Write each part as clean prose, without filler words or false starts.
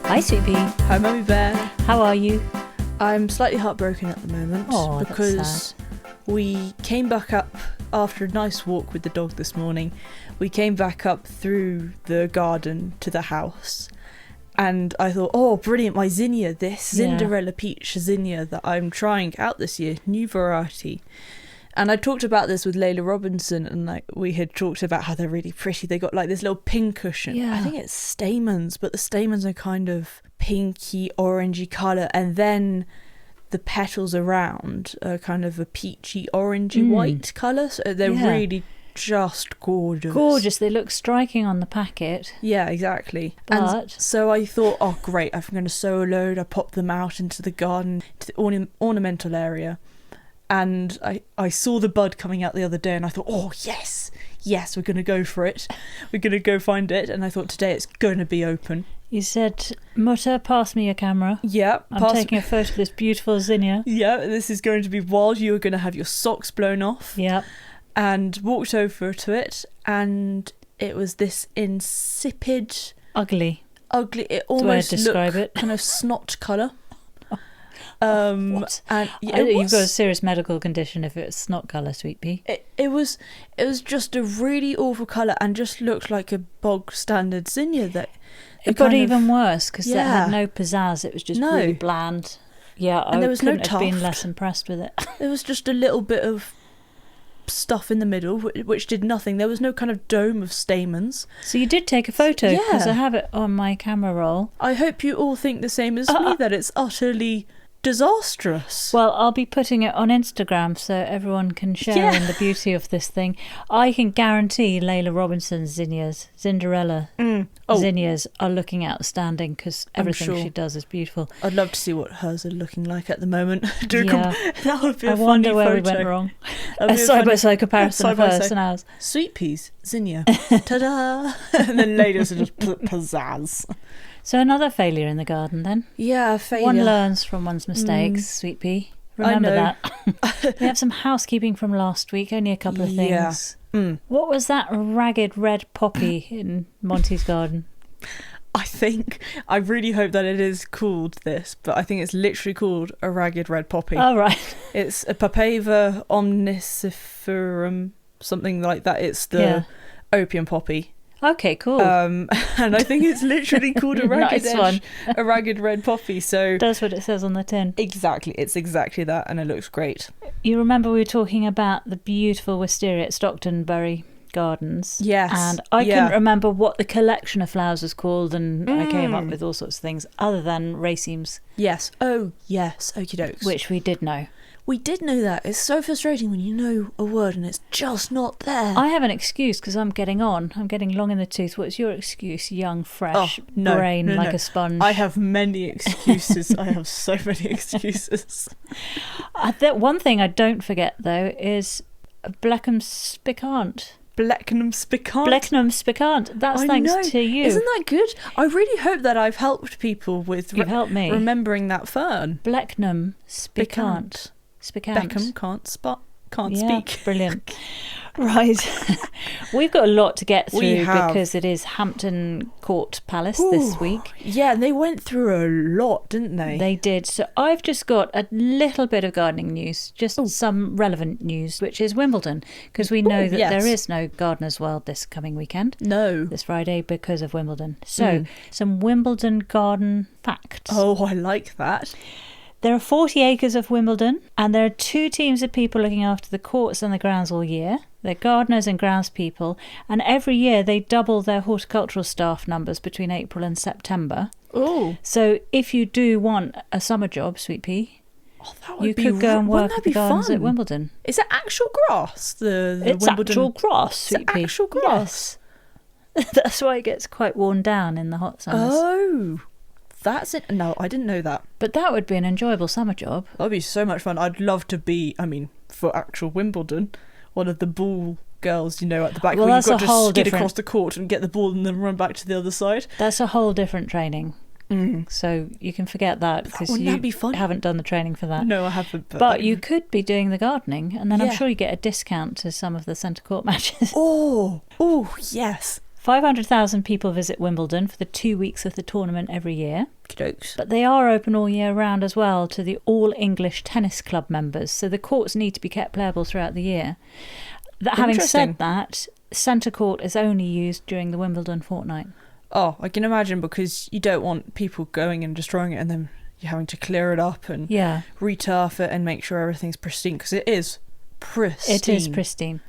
Hi, Sweet Pea. Hi, Mummy Bear. How are you? I'm slightly heartbroken at the moment because we came back up after a nice walk with the dog this morning. We came back up through the garden to the house, and I thought, oh, brilliant, my zinnia, this Cinderella Peach zinnia that I'm trying out this year, new variety. And I talked about this with Layla Robinson, and we had talked about how they're really pretty. They got this little pink cushion. Yeah. I think it's stamens, but the stamens are kind of pinky, orangey colour, and then the petals around are kind of a peachy, orangey white colour. So they're really just gorgeous. Gorgeous. They look striking on the packet. Yeah, exactly. But and so I thought, oh great, I'm going to sow a load. I popped them out into the garden, to the ornamental area. And I saw the bud coming out the other day, and I thought, oh, yes, we're going to go for it. We're going to go find it. And I thought, today it's going to be open. You said, Mutter, pass me your camera. Yeah. I'm taking a photo of this beautiful zinnia. Yeah, this is going to be wild. You are going to have your socks blown off. Yeah. And walked over to it, and it was this insipid... Ugly. It almost looked kind of snot colour. What? And you've got a serious medical condition if it's snot colour, Sweet Pea. It was just a really awful colour and just looked like a bog standard zinnia. It got even worse because it had no pizzazz. It was just really bland. Yeah, and there was no have been less impressed with it. There was just a little bit of stuff in the middle which did nothing. There was no kind of dome of stamens. So you did take a photo because I have it on my camera roll. I hope you all think the same as me, that it's utterly disastrous. Well, I'll be putting it on Instagram so everyone can share in the beauty of this thing. I can guarantee Layla Robinson's Cinderella zinnias are looking outstanding because everything she does is beautiful. I'd love to see what hers are looking like at the moment. That would be a funny wonder where photo. we went wrong. A side-by-side comparison of hers and ours. Sweet Peas, zinnia, ta-da! And then Layla's are just pizzazz. So another failure in the garden then? Yeah, a failure. One learns from one's mistakes, Sweet Pea. Remember that. We have some housekeeping from last week, only a couple of things. Yeah. What was that ragged red poppy in Monty's garden? I really hope that it is called this, but I think it's literally called a ragged red poppy. Oh, right. It's a Papaver omniciferum, something like that. It's the opium poppy. Okay, cool. And I think it's literally called a ragged red poppy. So that's what it says on the tin. Exactly, it's exactly that, and it looks great. You remember we were talking about the beautiful wisteria at Stocktonbury Gardens? Yes. And I couldn't remember what the collection of flowers was called, and I came up with all sorts of things other than racemes. Yes. Oh, yes. Okie dokes. Which we did know. We did know that. It's so frustrating when you know a word and it's just not there. I have an excuse because I'm getting on. I'm getting long in the tooth. What's your excuse, young, fresh brain like a sponge? I have many excuses. I have so many excuses. One thing I don't forget, though, is Bleckenham's Spicant. Bleckenham's Spicant? Bleckenham's Spicant. That's thanks to you. Isn't that good? I really hope that I've helped people with You've helped me. Remembering that fern. Bleckenham Spicant. Beckham can't speak. Brilliant. Right. We've got a lot to get through because it is Hampton Court Palace this week. Yeah, and they went through a lot, didn't they? They did. So I've just got a little bit of gardening news, just some relevant news, which is Wimbledon, because we know that there is no Gardener's World this coming weekend. No. This Friday because of Wimbledon. So some Wimbledon garden facts. Oh, I like that. There are 40 acres of Wimbledon, and there are 2 teams of people looking after the courts and the grounds all year. They're gardeners and groundspeople, and every year they double their horticultural staff numbers between April and September. Oh! So if you do want a summer job, Sweet Pea, you could go and work at the gardens at Wimbledon. Is it actual grass? It's Wimbledon... actual grass, Sweet Pea. Actual grass? Yes. That's why it gets quite worn down in the hot summers. Oh! That's it. No, I didn't know that. But that would be an enjoyable summer job. That'd be so much fun. I'd love to be, for actual Wimbledon, one of the ball girls, at the back where you've got to skid across the court and get the ball and then run back to the other side. That's a whole different training. So you can forget that because you haven't done the training for that. No, I haven't. But you could be doing the gardening, and then I'm sure you get a discount to some of the centre court matches. Oh, yes. 500,000 people visit Wimbledon for the 2 weeks of the tournament every year. Jokes. But they are open all year round as well to the All English Tennis Club members, so the courts need to be kept playable throughout the year. Having said that, centre court is only used during the Wimbledon fortnight. Oh, I can imagine, because you don't want people going and destroying it and then you're having to clear it up and re-turf it and make sure everything's pristine, because it is pristine. It is pristine.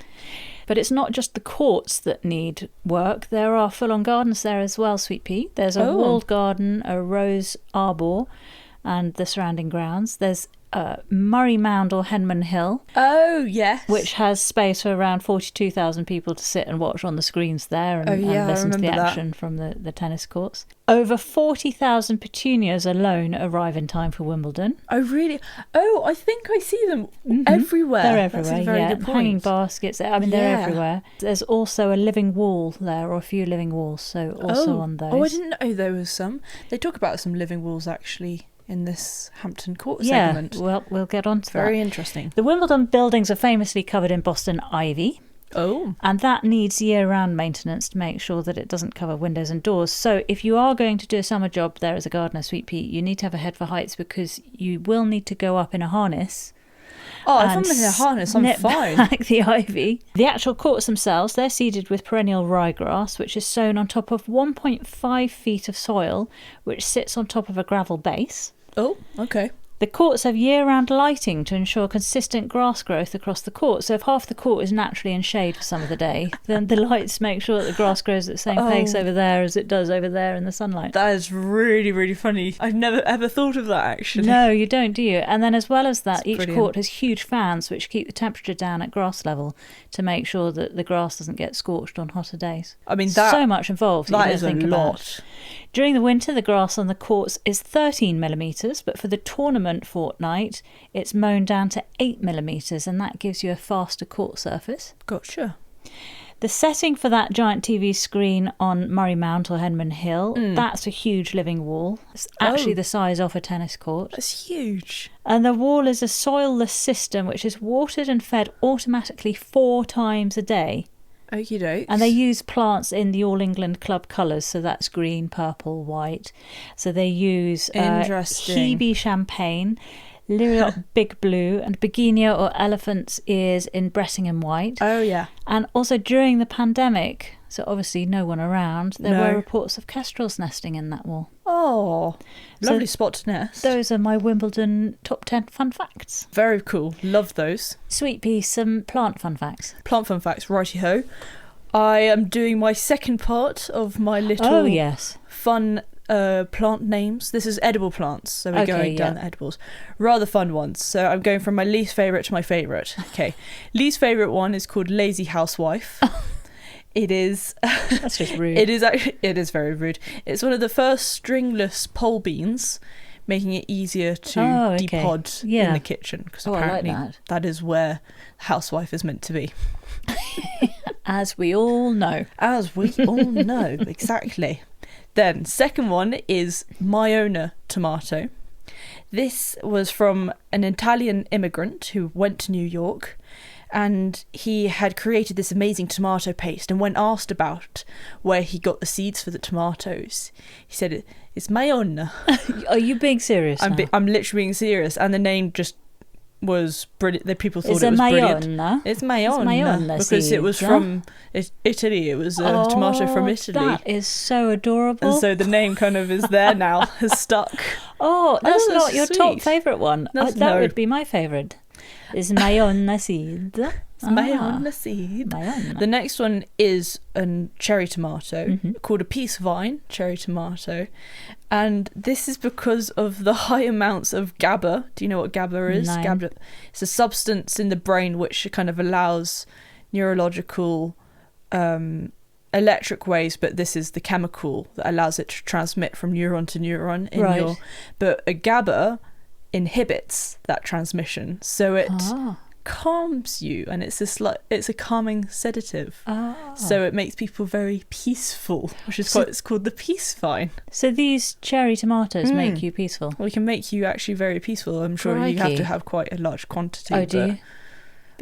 But it's not just the courts that need work. There are full-on gardens there as well, Sweet Pea. There's a walled garden, a rose arbour, and the surrounding grounds. There's Murray Mound or Henman Hill. Oh, yes. Which has space for around 42,000 people to sit and watch on the screens there and listen to the action from the tennis courts. Over 40,000 petunias alone arrive in time for Wimbledon. Oh, really? Oh, I think I see them everywhere. They're everywhere, That's a very good point. Hanging baskets. I mean, they're everywhere. There's also a living wall there, or a few living walls, so also on those. Oh, I didn't know there was some. They talk about some living walls, actually, in this Hampton Court segment. Yeah, well, we'll get on to that. Very interesting. The Wimbledon buildings are famously covered in Boston ivy. Oh. And that needs year-round maintenance to make sure that it doesn't cover windows and doors. So if you are going to do a summer job there as a gardener, Sweet Pea, you need to have a head for heights, because you will need to go up in a harness. Oh, if I'm in a harness, I'm fine. Like the ivy. The actual courts themselves, they're seeded with perennial ryegrass, which is sown on top of 1.5 feet of soil, which sits on top of a gravel base. Oh, okay. The courts have year-round lighting to ensure consistent grass growth across the court. So if half the court is naturally in shade for some of the day, then the lights make sure that the grass grows at the same pace over there as it does over there in the sunlight. That is really, really funny. I've never ever thought of that, actually. No, you don't, do you? And then as well as that, each court has huge fans which keep the temperature down at grass level to make sure that the grass doesn't get scorched on hotter days. I mean, that so much involved. That is a lot. During the winter, the grass on the courts is 13 millimetres, but for the tournament fortnight, it's mown down to 8 millimetres, and that gives you a faster court surface. Gotcha. The setting for that giant TV screen on Murray Mount or Henman Hill, that's a huge living wall. It's actually the size of a tennis court. That's huge. And the wall is a soilless system which is watered and fed automatically 4 times a day. Okie dokes. And they use plants in the All England club colours, so that's green, purple, white. So they use Hebe champagne, Liriot big blue, and Begonia or elephant's ears in Brettingham white. Oh, yeah. And also during the pandemic, so obviously no one around, there were reports of kestrels nesting in that wall. Oh, lovely spot to nest. Those are my Wimbledon top 10 fun facts. Very cool. Love those. Sweet Pea, some plant fun facts. Plant fun facts, righty-ho. I am doing my second part of my little fun plant names. This is edible plants, so we're going down the edibles. Rather fun ones. So I'm going from my least favourite to my favourite. Okay. Least favourite one is called Lazy Housewife. It is... That's just rude. It is very rude. It's one of the first stringless pole beans, making it easier to depod in the kitchen, because apparently that is where the housewife is meant to be. As we all know. As we all know, exactly. Then, second one is Maiona tomato. This was from an Italian immigrant who went to New York, and he had created this amazing tomato paste, and when asked about where he got the seeds for the tomatoes, he said, it's Maiona. Are you being serious now? I'm literally being serious, and the name just was brilliant. The people thought it was brilliant. It's Maiona because seeds, it was from Italy. It was a tomato from Italy. That is so adorable. And so the name kind of is there now, has stuck. Oh, that's not your top favourite one. That would be my favourite. It's Maiona seed. It's Maiona seed. The next one is a cherry tomato called a peace vine cherry tomato. And this is because of the high amounts of GABA. Do you know what GABA is? No. GABA. It's a substance in the brain which kind of allows neurological electric waves, but this is the chemical that allows it to transmit from neuron to neuron. But a GABA inhibits that transmission, so it calms you, and it's a calming sedative. So it makes people very peaceful, which is it's called the peace vine. So these cherry tomatoes make you peaceful? Well, it can make you actually very peaceful. I'm sure you have to have quite a large quantity. Oh, do you?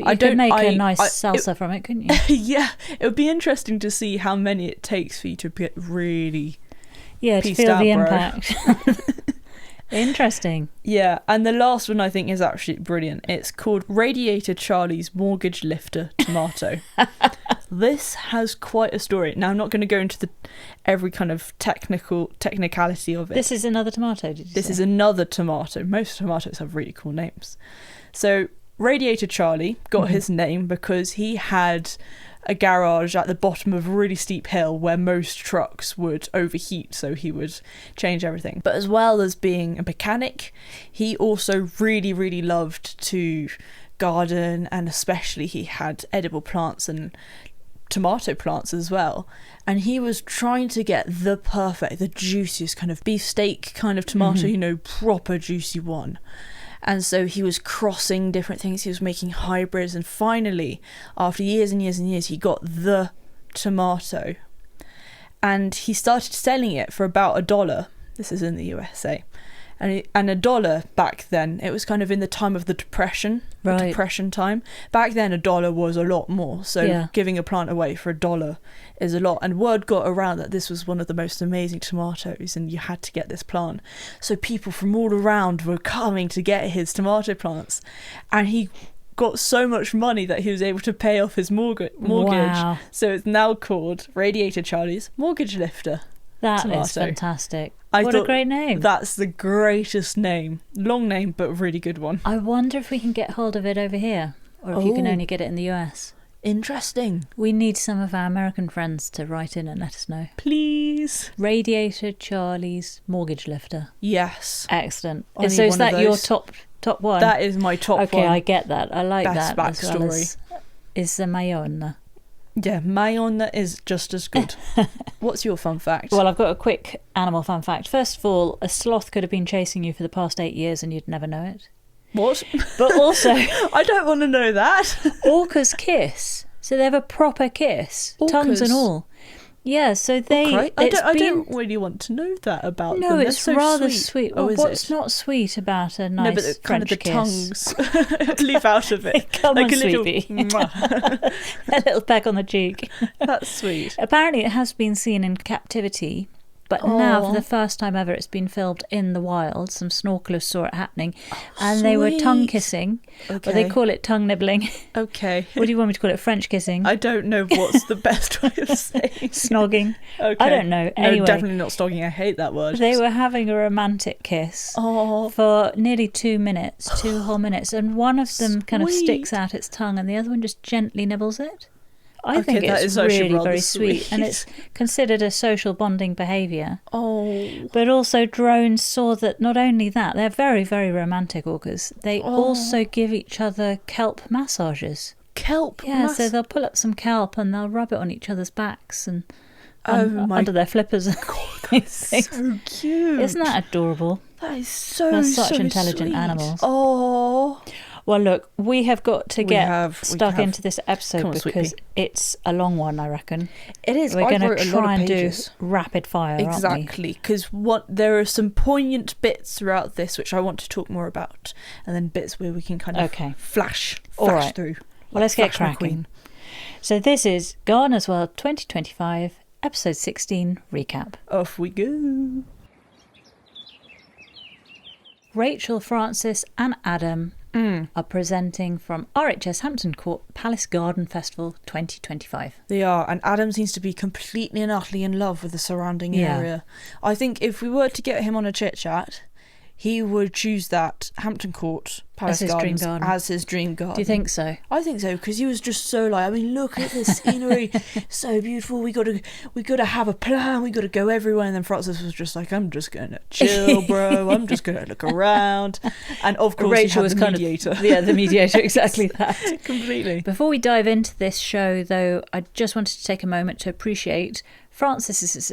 But you could make a nice salsa from it, couldn't you? Yeah, it would be interesting to see how many it takes for you to get really to feel the impact. Interesting. Yeah, and the last one I think is absolutely brilliant. It's called Radiator Charlie's Mortgage Lifter Tomato. This has quite a story. Now, I'm not going to go into every kind of technicality of it. This is another tomato, did you say? This is another tomato. Most tomatoes have really cool names. So, Radiator Charlie got his name because he had a garage at the bottom of a really steep hill where most trucks would overheat, so he would change everything. But as well as being a mechanic, he also really, really loved to garden, and especially he had edible plants and tomato plants as well. And he was trying to get the juiciest kind of beefsteak kind of tomato, proper juicy one. And so he was crossing different things, he was making hybrids, and finally, after years and years and years, he got the tomato. And he started selling it for about $1. This is in the USA. And $1 back then, it was kind of in the time of the Depression, the Depression time. Back then, $1 was a lot more. So giving a plant away for $1 is a lot. And word got around that this was one of the most amazing tomatoes, and you had to get this plant. So people from all around were coming to get his tomato plants. And he got so much money that he was able to pay off his mortgage. Wow. So it's now called Radiator Charlie's Mortgage Lifter. That is fantastic. What a great name. That's the greatest name. Long name, but really good one. I wonder if we can get hold of it over here, or if you can only get it in the US. Interesting. We need some of our American friends to write in and let us know. Please. Radiator Charlie's Mortgage Lifter. Yes. Excellent. So is that your top one? That is my top one. Okay, I get that. I like Best that. Backstory. As well as is the Mayonna. Yeah, Mayonna is just as good. What's your fun fact? Well, I've got a quick animal fun fact. First of all, a sloth could have been chasing you for the past 8 years and you'd never know it. What? But also... I don't want to know that. Orcas kiss. So they have a proper kiss. Orcas? Tongues and all. Yeah, so they... Okay. I don't really want to know that about them. No, it's so rather sweet. Oh, well, is what's it? not sweet about a nice French kind of the kiss? tongues. Leave out of it. Come like on, a little, sweetie. A little peck on the cheek. That's sweet. Apparently it has been seen in captivity, but now for the first time ever it's been filmed in the wild. Some snorkelers saw it happening, and they were tongue kissing. Okay. Or they call it tongue nibbling. Okay. What do you want me to call it? French kissing? I don't know what's the best way of saying. Snogging. Okay. I don't know. Anyway, no, definitely not snogging. I hate that word. They were having a romantic kiss for nearly 2 minutes, 2 whole minutes, and one of them kind of sticks out its tongue and the other one just gently nibbles it. I think it's really very sweet, and it's considered a social bonding behaviour. Oh. But also drones saw that not only that, they're very, very romantic orcas. They also give each other kelp massages. Kelp? Yeah, so they'll pull up some kelp and they'll rub it on each other's backs and under their flippers. God, that's so cute. Isn't that adorable? That is so They're such so intelligent sweet. Animals. Oh. Well, look, we have got to get stuck into this episode because it's a long one, I reckon. It is. We're going to try and do rapid fire, exactly, because there are some poignant bits throughout this which I want to talk more about, and then bits where we can kind of flash through. Well, let's get cracking. So this is Gardener's World 2025, episode 16 recap. Off we go. Rachel, Frances and Adam are presenting from RHS Hampton Court Palace Garden Festival 2025. They are, and Adam seems to be completely and utterly in love with the surrounding area. I think if we were to get him on a chit-chat, he would choose that Hampton Court Palace Gardens as his dream garden. Do you think so? I think so, because he was just so like, I mean, look at this scenery, so beautiful. We got to have a plan. We got to go everywhere. And then Frances was just like, I'm just going to chill, bro. I'm just going to look around. And of course, Rachel was the mediator. The mediator, exactly that. Completely. Before we dive into this show, though, I just wanted to take a moment to appreciate Frances's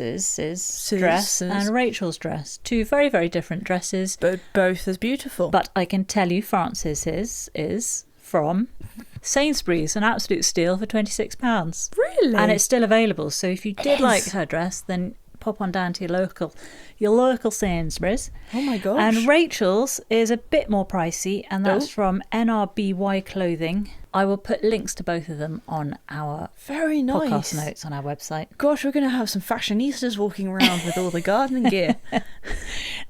dress and Rachel's dress. 2 very, very different dresses. But both as beautiful. But I can tell you Frances's is from Sainsbury's, an absolute steal for £26. Really? And it's still available. So if you did like her dress, then pop on down to your local Sainsbury's. Oh my gosh. And Rachel's is a bit more pricey, and that's from NRBY Clothing. I will put links to both of them on our very nice podcast notes on our website. Gosh, we're going to have some fashionistas walking around with all the gardening gear.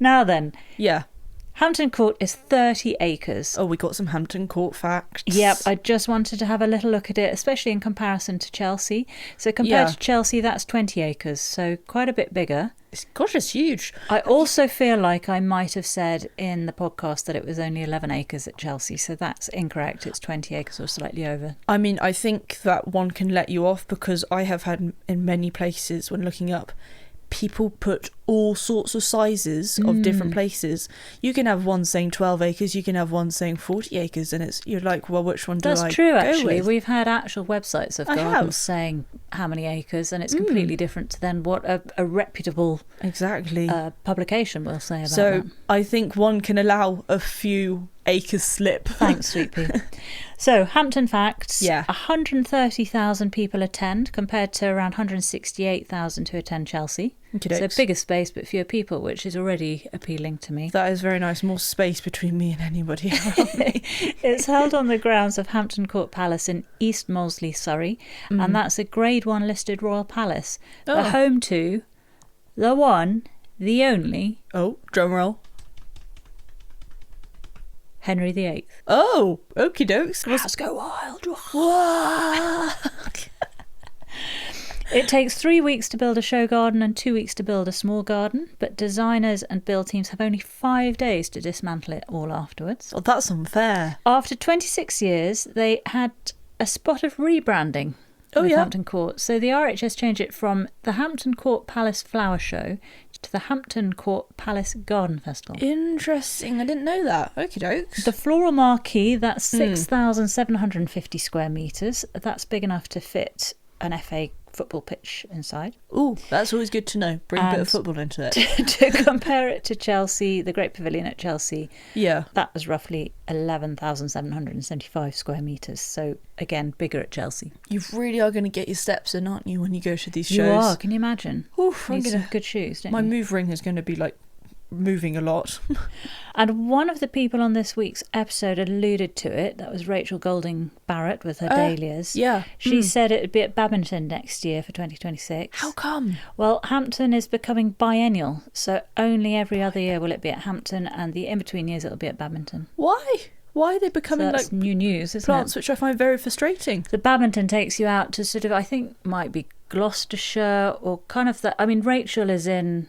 Now then. Yeah. Hampton Court is 30 acres. Oh, we got some Hampton Court facts. Yep, I just wanted to have a little look at it, especially in comparison to Chelsea. So compared to Chelsea, that's 20 acres, so quite a bit bigger. Gosh, it's huge. I also feel like I might have said in the podcast that it was only 11 acres at Chelsea, so that's incorrect. It's 20 acres or slightly over. I mean, I think that one can let you off because I have had in many places when looking up, people put all sorts of sizes of different places. You can have one saying 12 acres, you can have one saying 40 acres, and you're like, well, which one do I go with? That's true, actually. We've had actual websites of gardens saying how many acres, and it's completely different to then what a reputable publication will say about that. I think one can allow a few acres slip. Thanks, sweet pea. So, Hampton facts. Yeah. 130,000 people attend compared to around 168,000 who attend Chelsea. So bigger space but fewer people, which is already appealing to me. That is very nice. More space between me and anybody around me. It's held on the grounds of Hampton Court Palace in East Molesey, Surrey, and that's a Grade 1 listed royal palace. The home to the one, the only... Oh, drum roll. Henry VIII. Oh, okie dokes. Let's go wild. Whoa. It takes 3 weeks to build a show garden and 2 weeks to build a small garden, but designers and build teams have only 5 days to dismantle it all afterwards. Well, that's unfair. After 26 years, they had a spot of rebranding with Hampton Court. So the RHS changed it from the Hampton Court Palace Flower Show to the Hampton Court Palace Garden Festival. Interesting. I didn't know that. Okie dokes. The floral marquee, that's 6,750 square metres. That's big enough to fit an FA football pitch inside. Ooh, that's always good to know. Bring a bit of football into it. To compare it to Chelsea, the Great Pavilion at Chelsea, that was roughly 11,775 square metres. So again, bigger at Chelsea. You really are going to get your steps in, aren't you, when you go to these shows? You are. Can you imagine? Oof, Need some good shoes, don't you? My move ring is going to be like moving a lot. And one of the people on this week's episode alluded to it. That was Rachel Golding Barrett with her dahlias. Yeah. She said it would be at Badminton next year for 2026. How come? Well, Hampton is becoming biennial, so only every other year will it be at Hampton, and the in-between years it'll be at Badminton. Why? Why are they becoming that's new news, isn't plants, it? which I find very frustrating. The Badminton takes you out to sort of, I think, might be Gloucestershire or kind of that. I mean, Rachel is in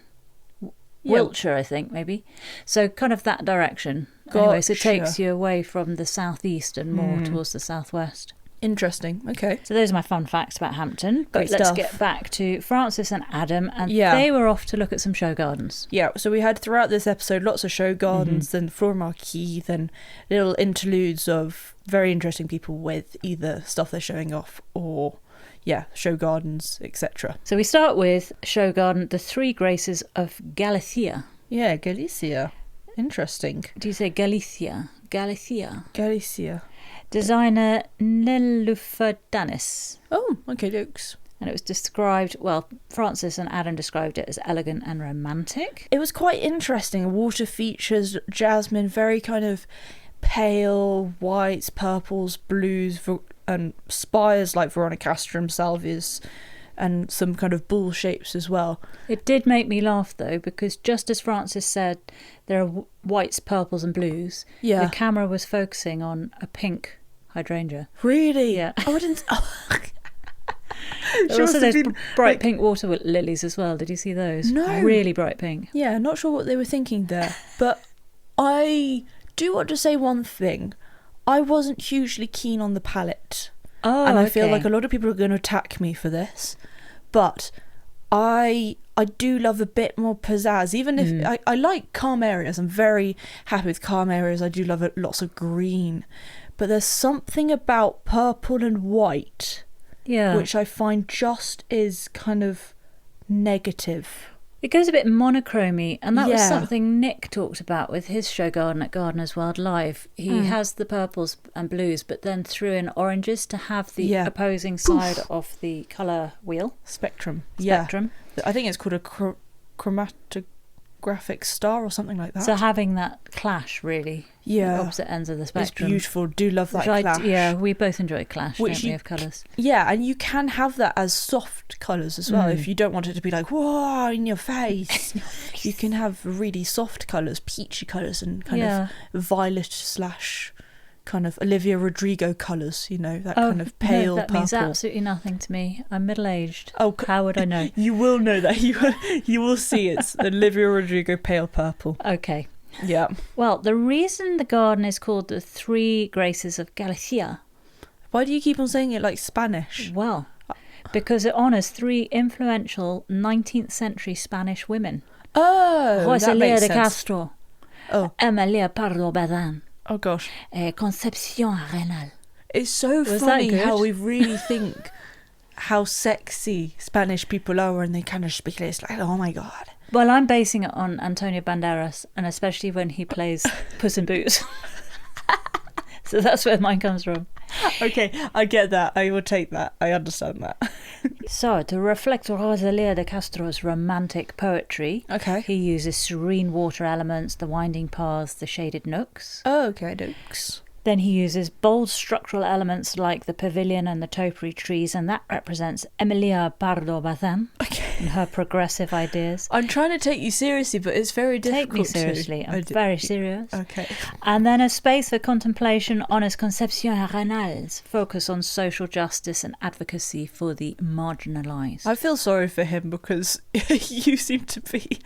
Wiltshire, I think, maybe. So kind of that direction. Anyway, so it takes you away from the southeast and more towards the southwest. Interesting. Okay. So those are my fun facts about Hampton. But let's get back to Frances and Adam, and they were off to look at some show gardens. Yeah, so we had throughout this episode lots of show gardens, then floor marquee, then little interludes of very interesting people with either stuff they're showing off or show gardens, etc. So we start with show garden, the Three Graces of Galicia. Yeah, Galicia. Interesting. Do you say Galicia? Galicia. Galicia. Designer Nilufer Danis. Oh, okay, dokes. And it was described, well, Frances and Adam described it as elegant and romantic. It was quite interesting. Water features, jasmine, very kind of pale whites, purples, blues, and spires like veronicastrum, salvias, and some kind of bull shapes as well. It did make me laugh though, because just as Frances said, there are whites, purples and blues. The camera was focusing on a pink hydrangea. Really? Yeah. Oh, I didn't... Also there's bright pink water lilies as well. Did you see those? No. Really bright pink. Yeah, not sure what they were thinking there. But I do want to say one thing. I wasn't hugely keen on the palette. Oh, and I feel like a lot of people are going to attack me for this. But I do love a bit more pizzazz. Even if I like calm areas. I'm very happy with calm areas. I do love lots of green. But there's something about purple and white which I find just is kind of negative. It goes a bit monochromy, and that was something Nick talked about with his show garden at Gardeners World Live. He has the purples and blues, but then threw in oranges to have the opposing side of the colour wheel. Spectrum. Yeah. I think it's called a chromatographic star or something like that. So having that clash, really. Yeah. Opposite ends of the spectrum. It's beautiful. Do love that clash. We both enjoy clash, don't we, of colours. Yeah, and you can have that as soft colours as well. If you don't want it to be like, whoa, in your face. You can have really soft colours, peachy colours, and kind of violet / kind of Olivia Rodrigo colours, that kind of pale that purple. Means absolutely nothing to me. I'm middle-aged. Oh, how would I know? You will know that. You will see it's Olivia Rodrigo pale purple. Okay. Yeah. Well, the reason the garden is called the Three Graces of Galicia. Why do you keep on saying it like Spanish? Well, because it honours 3 influential 19th century Spanish women. Oh, that makes de sense. Castro. Emilia Pardo Bazán. Oh gosh. Concepción Arenal. It's so funny how we really think how sexy Spanish people are when they kind of speak. It's like, oh my god. Well, I'm basing it on Antonio Banderas, and especially when he plays Puss in Boots. So that's where mine comes from. Okay, I get that. I will take that. I understand that. So, to reflect Rosalía de Castro's romantic poetry, he uses serene water elements, the winding paths, the shaded nooks. Oh, okay, nooks. Then he uses bold structural elements like the pavilion and the topiary trees, and that represents Emilia Pardo Bazán and her progressive ideas. I'm trying to take you seriously, but it's very difficult. Take me seriously. I'm very serious. Okay. And then a space for contemplation honours Concepción Arenal's focus on social justice and advocacy for the marginalised. I feel sorry for him because you seem to be...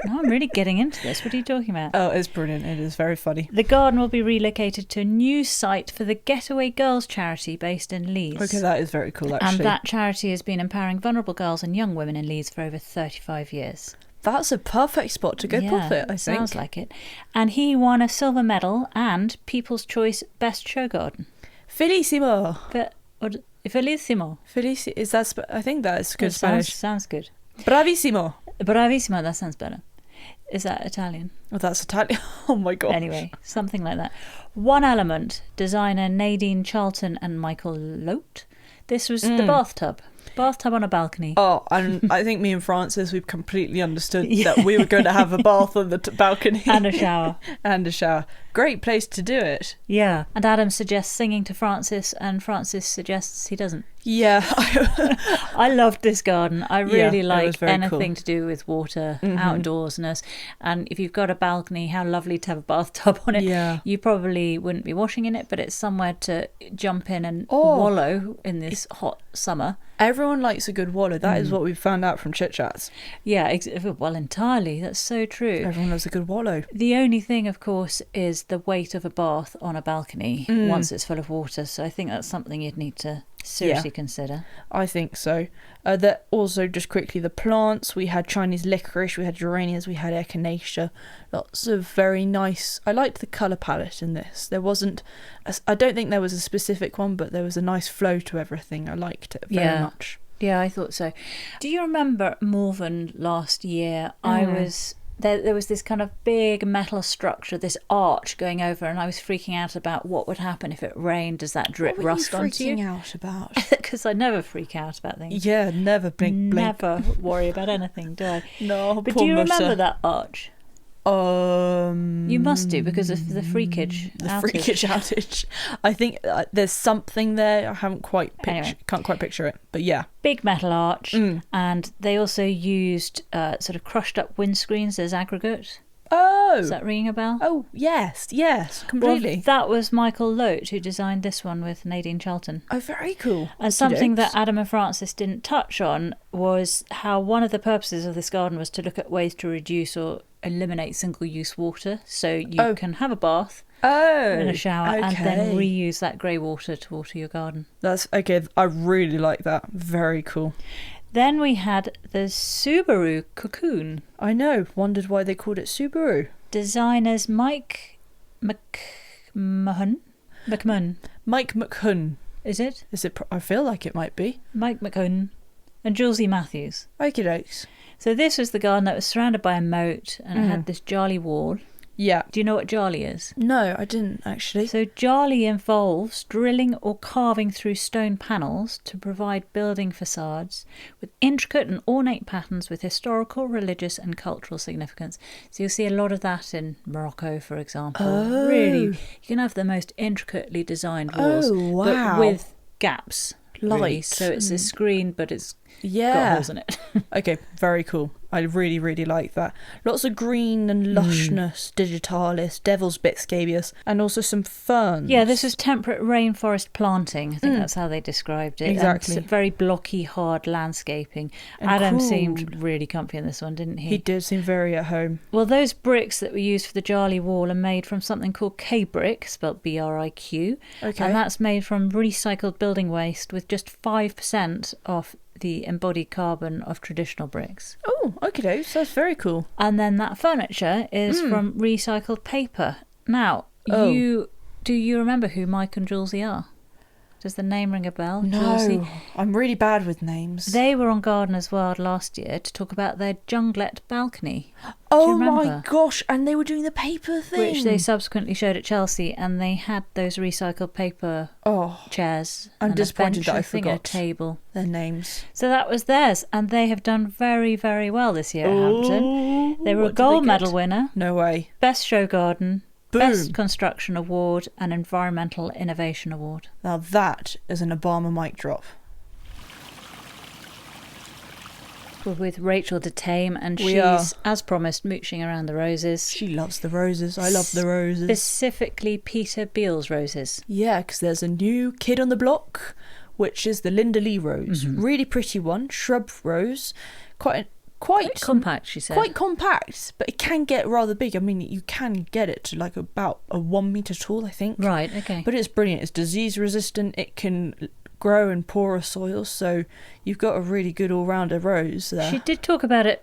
No, I'm really getting into this. What are you talking about? Oh, it's brilliant. It is very funny. The garden will be relocated to a new site for the Getaway Girls charity based in Leeds. Okay, that is very cool, actually. And that charity has been empowering vulnerable girls and young women in Leeds for over 35 years. That's a perfect spot to go profit, I think. Sounds like it. And he won a silver medal and People's Choice Best Show Garden. Felicissimo. Felicissimo. Is that? I think that is good Spanish. Sounds good. Bravissimo. Bravissimo. That sounds better. Is that Italian? Oh, that's Italian. Oh my god. Anyway, something like that. One Element, designer Nadine, Charlton and Michael Lote. This was the bathtub. Bathtub on a balcony. Oh, and I think me and Frances, we've completely understood that we were going to have a bath on the balcony. And a shower. And a shower. Great place to do it. Yeah. And Adam suggests singing to Frances, and Frances suggests he doesn't. Yeah. I loved this garden. I really like anything cool. to do with water, outdoorsness. And if you've got a balcony, how lovely to have a bathtub on it. Yeah. You probably wouldn't be washing in it, but it's somewhere to jump in and wallow in this hot summer. Everyone likes a good wallow. That is what we've found out from Chit Chats. Yeah, well, entirely. That's so true. Everyone loves a good wallow. The only thing, of course, is the weight of a bath on a balcony once it's full of water. So I think that's something you'd need to seriously consider. I think so. That also, just quickly, the plants. We had Chinese licorice, we had geraniums, we had echinacea. Lots of very nice... I liked the colour palette in this. There wasn't... I don't think there was a specific one, but there was a nice flow to everything. I liked it very much. Yeah, I thought so. Do you remember Malvern last year? I was... There was this kind of big metal structure, this arch going over, and I was freaking out about what would happen if it rained. Does that drip rust onto you? What were you freaking out about? Because I never freak out about things. Yeah, never blink. Never worry about anything, do I? No, but do you remember that arch? You must do, because of the freakage outage. I think there's something there. I haven't quite can't quite picture it, but yeah, big metal arch. And they also used sort of crushed up windscreens as aggregate. Oh, is that ringing a bell? Oh yes, completely. Well, that was Michael Lote who designed this one with Nadine Charlton. Oh, very cool. And something that Adam and Frances didn't touch on was how one of the purposes of this garden was to look at ways to reduce or eliminate single-use water, so you can have a bath in a shower and then reuse that grey water to water your garden. That's okay. I really like that. Very cool. Then we had the Subaru Cocoon. I know. Wondered why they called it Subaru. Designers Mike McMahon. Mike McMahon. Is it? I feel like it might be. Mike McMahon and Jewlsy Mathews. Okie dokes. So this was the garden that was surrounded by a moat, and it had this jarly wall. Yeah. Do you know what Jali is? No, I didn't actually. So Jali involves drilling or carving through stone panels to provide building facades with intricate and ornate patterns with historical, religious and cultural significance. So you'll see a lot of that in Morocco, for example. Oh. Really, you can have the most intricately designed walls, wow. but with gaps. Light. Really. So it's a screen, but it's yeah. got holes in it. Okay, very cool. I really, really like that. Lots of green and lushness, digitalis, devil's bit scabious, and also some ferns. Yeah, this was temperate rainforest planting. I think that's how they described it. Exactly. And very blocky, hard landscaping. And Adam cool. seemed really comfy in this one, didn't he? He did seem very at home. Well, those bricks that were used for the Jali wall are made from something called K-brick, spelled B-R-I-Q. Okay. And that's made from recycled building waste with just 5% of the embodied carbon of traditional bricks. Oh, okay, so that's very cool. And then that furniture is from recycled paper. Now, do you remember who Mike and Jewlsy are? Does the name ring a bell? No, Jewlsy? I'm really bad with names. They were on Gardener's World last year to talk about their junglet balcony. Oh my gosh, and they were doing the paper thing. Which they subsequently showed at Chelsea, and they had those recycled paper chairs. I'm and disappointed a bench, that I I think, a forgot table. their names. So that was theirs, and they have done very, very well this year at Hampton. They were a What did gold they medal get? winner, No way. Best Show Garden, Boom. Best Construction Award, and Environmental Innovation Award. Now that is an Obama mic drop. We're with Rachel de Thame, and We are. she's, as promised, mooching around the roses. She loves the roses. I love the roses. Specifically Peter Beale's roses. Yeah, because there's a new kid on the block, which is the Linda Lee rose. Really pretty one, shrub rose. Quite Compact, she said. Quite compact, but it can get rather big. I mean, you can get it to like about a 1 metre tall, I think. Right, okay. But it's brilliant. It's disease resistant. It can grow in porous soils, so you've got a really good all-rounder rose there. She did talk about it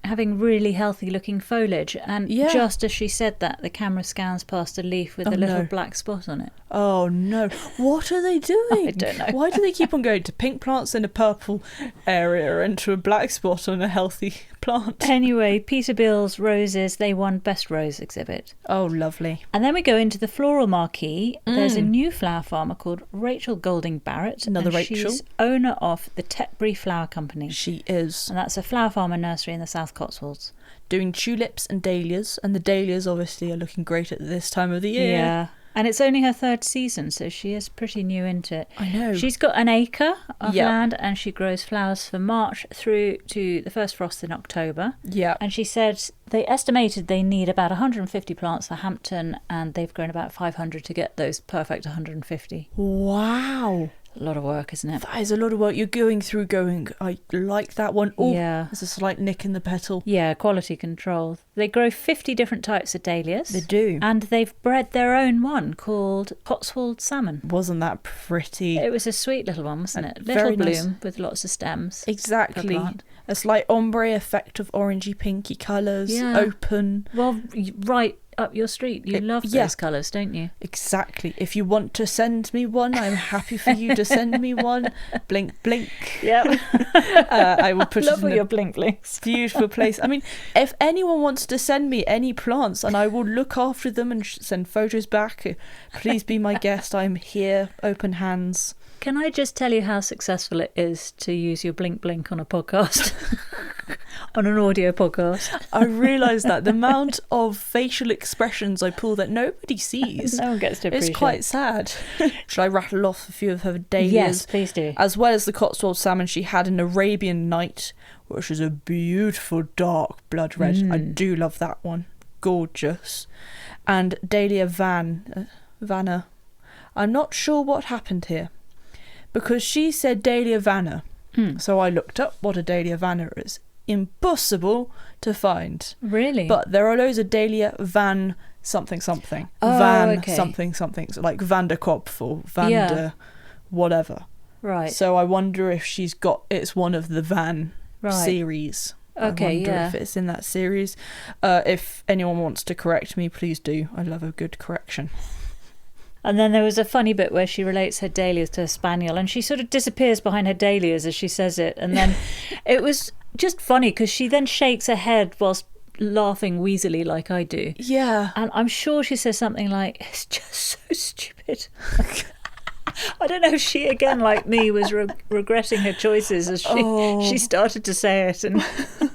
having really healthy looking foliage, and just as she said that, the camera scans past a leaf with a little black spot on it. Oh no, what are they doing? I don't know. Why do they keep on going to pink plants in a purple area and to a black spot on a healthy plant? Anyway, Peter Beale's roses, they won Best Rose exhibit. Oh, lovely. And then we go into the floral marquee. There's a new flower farmer called Rachel Golding Barrett. Another Rachel. She's owner of the Tetbury Flower Company. She is. And that's a flower farmer nursery in the South Cotswolds. Doing tulips and dahlias, and the dahlias obviously are looking great at this time of the year. Yeah. And it's only her third season, so she is pretty new into it. I know. She's got an acre of land, and she grows flowers from March through to the first frost in October. Yeah. And she said they estimated they need about 150 plants for Hampton, and they've grown about 500 to get those perfect 150. Wow. A lot of work, isn't it? That is a lot of work. You're going, I like that one. Oh, there's a slight nick in the petal. Yeah, quality control. They grow 50 different types of dahlias. They do. And they've bred their own one called Cotswold Salmon. Wasn't that pretty? It was a sweet little one, wasn't it? Very Little nice. bloom with lots of stems. Exactly. A slight ombre effect of orangey pinky colours. Yeah. Open. Well, right up your street. You love those colours, don't you? Exactly. If you want to send me one, I'm happy for you to send me one. Blink, blink. Yeah. I will put Love it in your a blink blinks. beautiful place. I mean, if anyone wants to send me any plants, and I will look after them and send photos back, please be my guest. I'm here, open hands. Can I just tell you how successful it is to use your blink blink on a podcast? On an audio podcast. I realise that the amount of facial expressions I pull that nobody sees. No one gets to appreciate. It's quite sad. Should I rattle off a few of her dahlias? Yes, please do. As well as the Cotswold salmon, she had an Arabian Night, which is a beautiful dark blood red. I do love that one. Gorgeous. And Dahlia Vanna. I'm not sure what happened here, because she said Dahlia Vanna. So I looked up what a Dahlia Vanna is. Impossible to find. Really? But there are loads of Dahlia Van something something. Oh, Van okay. something something. So like Van der Kopf or Van der whatever. Right. So I wonder if it's one of the Van series. Okay, I wonder if it's in that series. If anyone wants to correct me, please do. I love a good correction. And then there was a funny bit where she relates her dahlias to a spaniel, and she sort of disappears behind her dahlias as she says it. And then it was just funny because she then shakes her head whilst laughing wheezily like I do. Yeah. And I'm sure she says something like, it's just so stupid. I don't know if she, again, like me, was regretting her choices as she started to say it and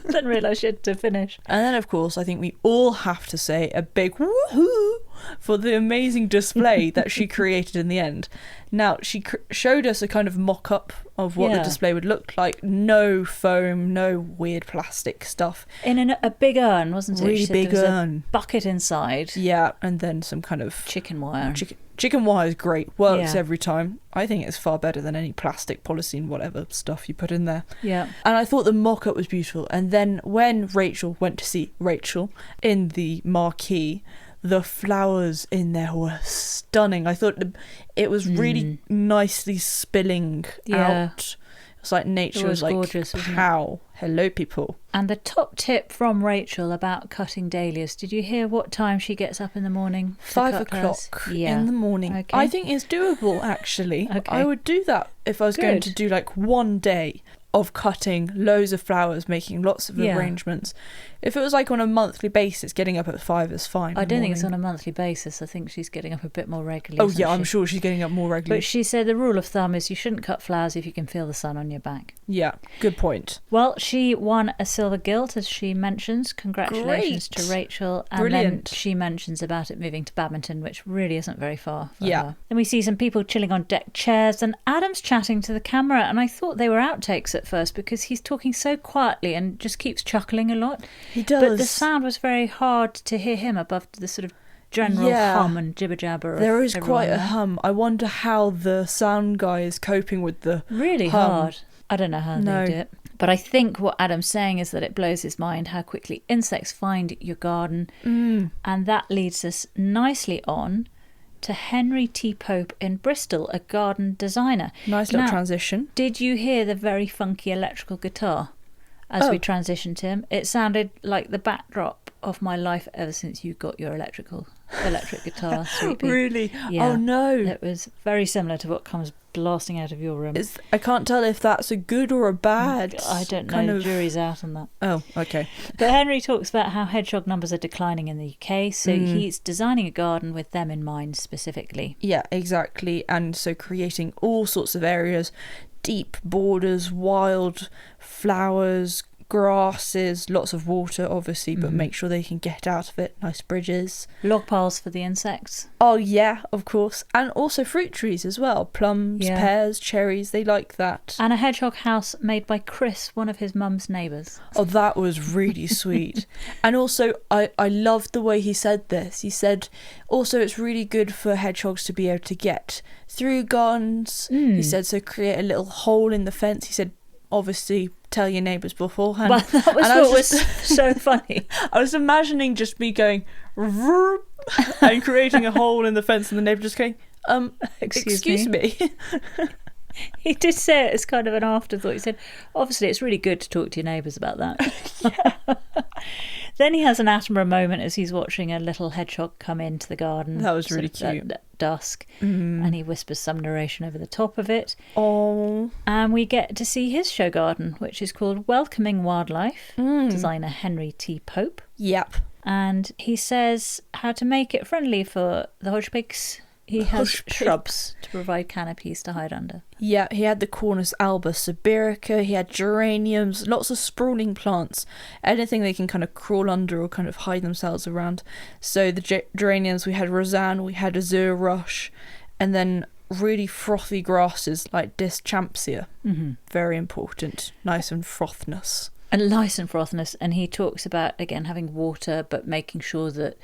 didn't realise she had to finish. And then, of course, I think we all have to say a big woohoo for the amazing display that she created in the end. Now, she showed us a kind of mock-up of what the display would look like. No foam, no weird plastic stuff. In a big urn, wasn't it? Really big urn. A bucket inside. Yeah, and then some kind of... chicken wire. Chicken wire is great. Works every time. I think it's far better than any plastic, polythene, whatever stuff you put in there. Yeah. And I thought the mock-up was beautiful. And then when Rachel went to see Rachel in the marquee, the flowers in there were stunning. I thought it was really nicely spilling out. It's like nature was like, gorgeous, pow, hello people. And the top tip from Rachel about cutting dahlias, did you hear what time she gets up in the morning? 5 o'clock in the morning. Okay. I think it's doable, actually. Okay. I would do that if I was going to do like one day of cutting loads of flowers, making lots of arrangements. If it was like on a monthly basis, getting up at 5 is fine. I don't think it's on a monthly basis. I think she's getting up a bit more regularly. Oh yeah, I'm sure she's getting up more regularly. But she said the rule of thumb is you shouldn't cut flowers if you can feel the sun on your back. Yeah, good point. Well, she won a silver gilt, as she mentions. Congratulations to Rachel. And Brilliant. Then she mentions about it moving to badminton, which really isn't very far for her. Then we see some people chilling on deck chairs, and Adam's chatting to the camera, and I thought they were outtakes at first because he's talking so quietly and just keeps chuckling a lot. He does. But the sound was very hard to hear him above the sort of general hum and jibber-jabber. There is quite a hum. I wonder how the sound guy is coping with the really hum. Hard. I don't know how they do it. But I think what Adam's saying is that it blows his mind how quickly insects find your garden. And that leads us nicely on to Henry T. Pope in Bristol, a garden designer. Nice little transition. Did you hear the very funky electrical guitar as we transitioned to him? It sounded like the backdrop of my life ever since you got your electric guitar, Sweet Pea. Really? Yeah. Oh no. It was very similar to what comes blasting out of your room. I can't tell if that's a good or a bad. I don't know. The jury's out on that. Oh, okay. But Henry talks about how hedgehog numbers are declining in the UK, so he's designing a garden with them in mind specifically. Yeah, exactly. And so creating all sorts of areas, deep borders, wild flowers, grasses, lots of water obviously, but make sure they can get out of it. Nice bridges, log piles for the insects. Oh yeah, of course. And also fruit trees as well, plums, pears, cherries, they like that. And a hedgehog house made by Chris, one of his mum's neighbours. Oh, that was really sweet. And also I loved the way he said this. He said also it's really good for hedgehogs to be able to get through gardens. He said so create a little hole in the fence. He said obviously tell your neighbours beforehand. Well, that was what was so funny. I was imagining just me going and creating a hole in the fence and the neighbour just going, excuse me. He did say it as kind of an afterthought. He said, obviously it's really good to talk to your neighbours about that. Then he has an Attenborough moment as he's watching a little hedgehog come into the garden. That was really cute. At dusk. And he whispers some narration over the top of it. Oh. And we get to see his show garden, which is called Welcoming Wildlife. Designer Henry T. Pope. Yep. And he says how to make it friendly for the hodgepigs. He has shrubs to provide canopies to hide under. Yeah, he had the Cornus alba sibirica, he had geraniums, lots of sprawling plants, anything they can kind of crawl under or kind of hide themselves around. So the geraniums, we had Roseanne, we had Azure Rush, and then really frothy grasses like Dischampsia. Very important, nice and frothness. And nice and frothness, and he talks about, again, having water, but making sure that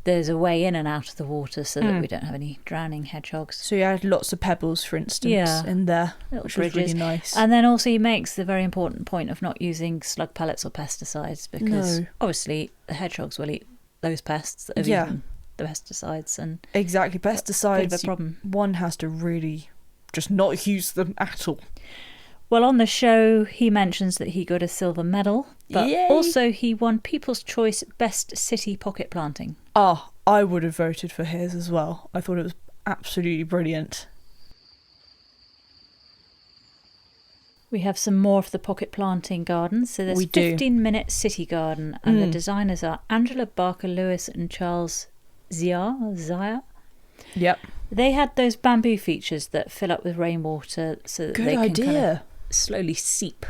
there's a way in and out of the water so that we don't have any drowning hedgehogs. So you had lots of pebbles, for instance, in there, little which bridges. was really nice. And then also he makes the very important point of not using slug pellets or pesticides because obviously the hedgehogs will eat those pests that have eaten the pesticides. And exactly, pesticides, bit of a problem. One has to really just not use them at all. Well, on the show, he mentions that he got a silver medal, but also he won People's Choice Best City Pocket Planting. Oh, I would have voted for his as well. I thought it was absolutely brilliant. We have some more of the pocket planting gardens. So there's We do. 15-minute city garden, and the designers are Angela Barker Lewis and Charles Ziar. Yep. They had those bamboo features that fill up with rainwater so that Good they can idea. kind of slowly seep.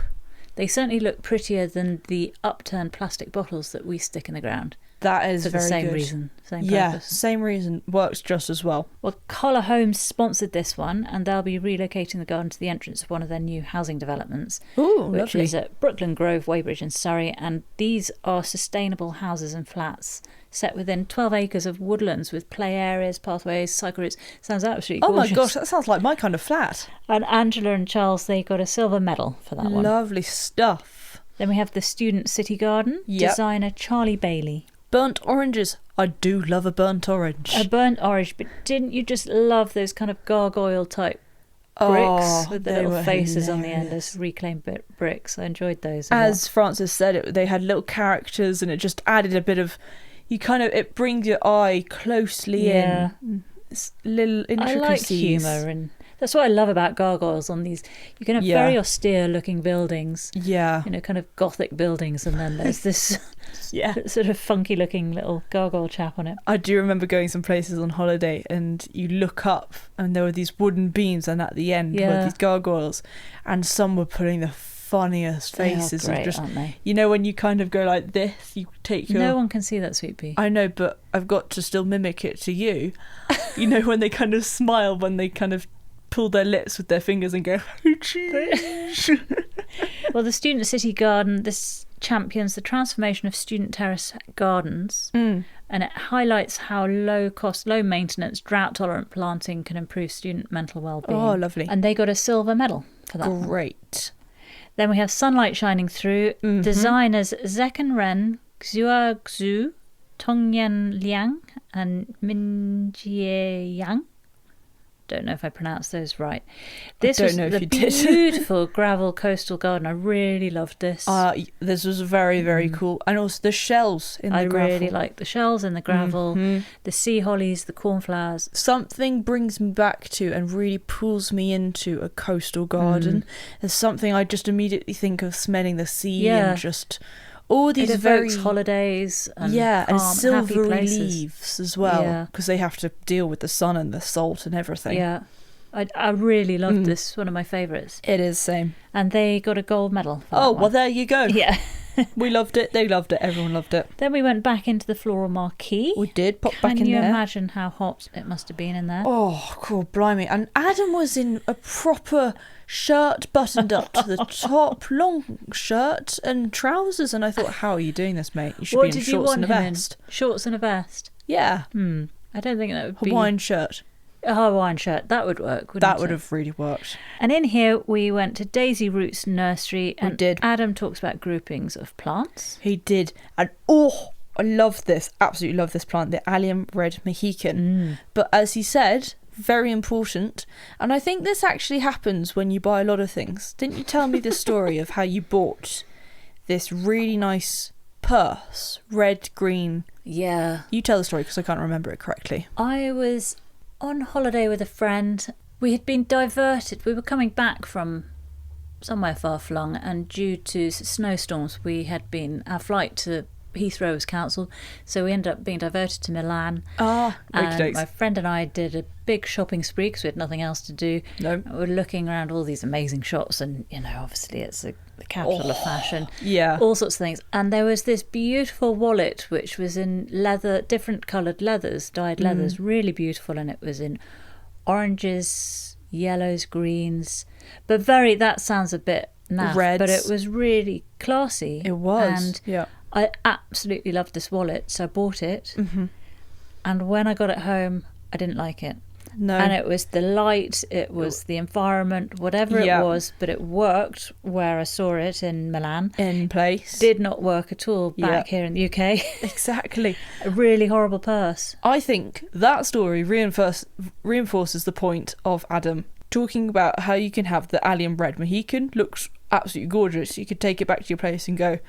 They certainly look prettier than the upturned plastic bottles that we stick in the ground. That is For the very same good. reason, same Yeah, purpose. same reason. Works just as well. Well, Collar Homes sponsored this one, and they'll be relocating the garden to the entrance of one of their new housing developments, Ooh, which lovely. is at Brookland Grove, Weybridge in Surrey. And these are sustainable houses and flats set within 12 acres of woodlands with play areas, pathways, cycle routes. Sounds absolutely Oh gorgeous. my gosh, that sounds like my kind of flat. And Angela and Charles, they got a silver medal for that one. Lovely stuff. Then we have the Student City Garden, Yep. designer Charlie Bailey. Burnt oranges. I do love a burnt orange. A burnt orange, but didn't you just love those kind of gargoyle type bricks with the they little were faces on the end hilarious. as reclaimed bricks? I enjoyed those. a As Frances said, they had little characters, and it just added a bit of. It brings your eye closely Yeah. in. It's little lot. I like intricacies. humour, and that's what I love about gargoyles on these. You can have Yeah. very austere looking buildings, Yeah. kind of gothic buildings, and then there's this Yeah. sort of funky looking little gargoyle chap on it. I do remember going some places on holiday, and you look up and there were these wooden beams, and at the end were Yeah. these gargoyles, and some were putting the funniest They are faces great, and just, aren't they? when you kind of go like this, you take your. No one can see that, Sweet Pea. I know, but I've got to still mimic it to you. When they kind of smile, when they kind of pull their lips with their fingers and go, oh, cheese. Well, the Student City Garden, this champions the transformation of student terrace gardens, and it highlights how low cost, low maintenance, drought tolerant planting can improve student mental well-being. Oh, lovely. And they got a silver medal for that one. Great. Then we have sunlight shining through. Designers Zekan Ren, Xua Xu, Tongyan Liang, and Minjie Yang. Don't know if I pronounced those right. This don't was know if the you did. beautiful gravel coastal garden. I really loved this. This was very, very cool. And also the shells in the I gravel. really like the shells in the gravel, the sea hollies, the cornflowers. Something brings me back to and really pulls me into a coastal garden. There's something I just immediately think of smelling the sea and just all these It very evokes holidays and and calm, happy silvery places. leaves as well, Yeah. because they have to deal with the sun and the salt and everything. Yeah, I really loved this. One of my favourites. It is same. And they got a gold medal. For that Oh, one. well, there you go. Yeah. We loved it. They loved it. Everyone loved it. Then we went back into the floral marquee. We did pop Can back in you there. imagine how hot it must have been in there? Oh, cool, blimey. And Adam was in a proper shirt buttoned up to the top, long shirt and trousers. And I thought, how are you doing this, mate? You should What be in did you shorts want and a him in? vest. Shorts and a vest. Yeah. I don't think that would be Hawaiian shirt. a Hawaiian shirt. That would work, wouldn't That it? would have really worked. And in here we went to Daisy Roots Nursery, and did. Adam talks about groupings of plants. He did. And I love this. Absolutely love this plant, the Allium Red Mohican. But as he said, very important. And I think this actually happens when you buy a lot of things. Didn't you tell me the story of how you bought this really nice purse, red, green? Yeah. You tell the story because I can't remember it correctly. I was on holiday with a friend. We had been diverted. We were coming back from somewhere far-flung, and due to snowstorms, our flight to Heathrow was cancelled, so we ended up being diverted to Milan. And my friend and I did a big shopping spree because we had nothing else to do. No. We were looking around all these amazing shops, and obviously it's the capital of fashion. Yeah. All sorts of things. And there was this beautiful wallet which was in leather, different coloured leathers, dyed leathers, really beautiful, and it was in oranges, yellows, greens, but that sounds a bit naff, Reds. but it was really classy. It was. And yeah. I absolutely loved this wallet, so I bought it. And when I got it home, I didn't like it. No. And it was the light, it was the environment, whatever it was, but it worked where I saw it in Milan. In place. Did not work at all back here in the UK. Exactly. A really horrible purse. I think that story reinforces the point of Adam talking about how you can have the Allium Red Mohican. Looks absolutely gorgeous. You could take it back to your place and go,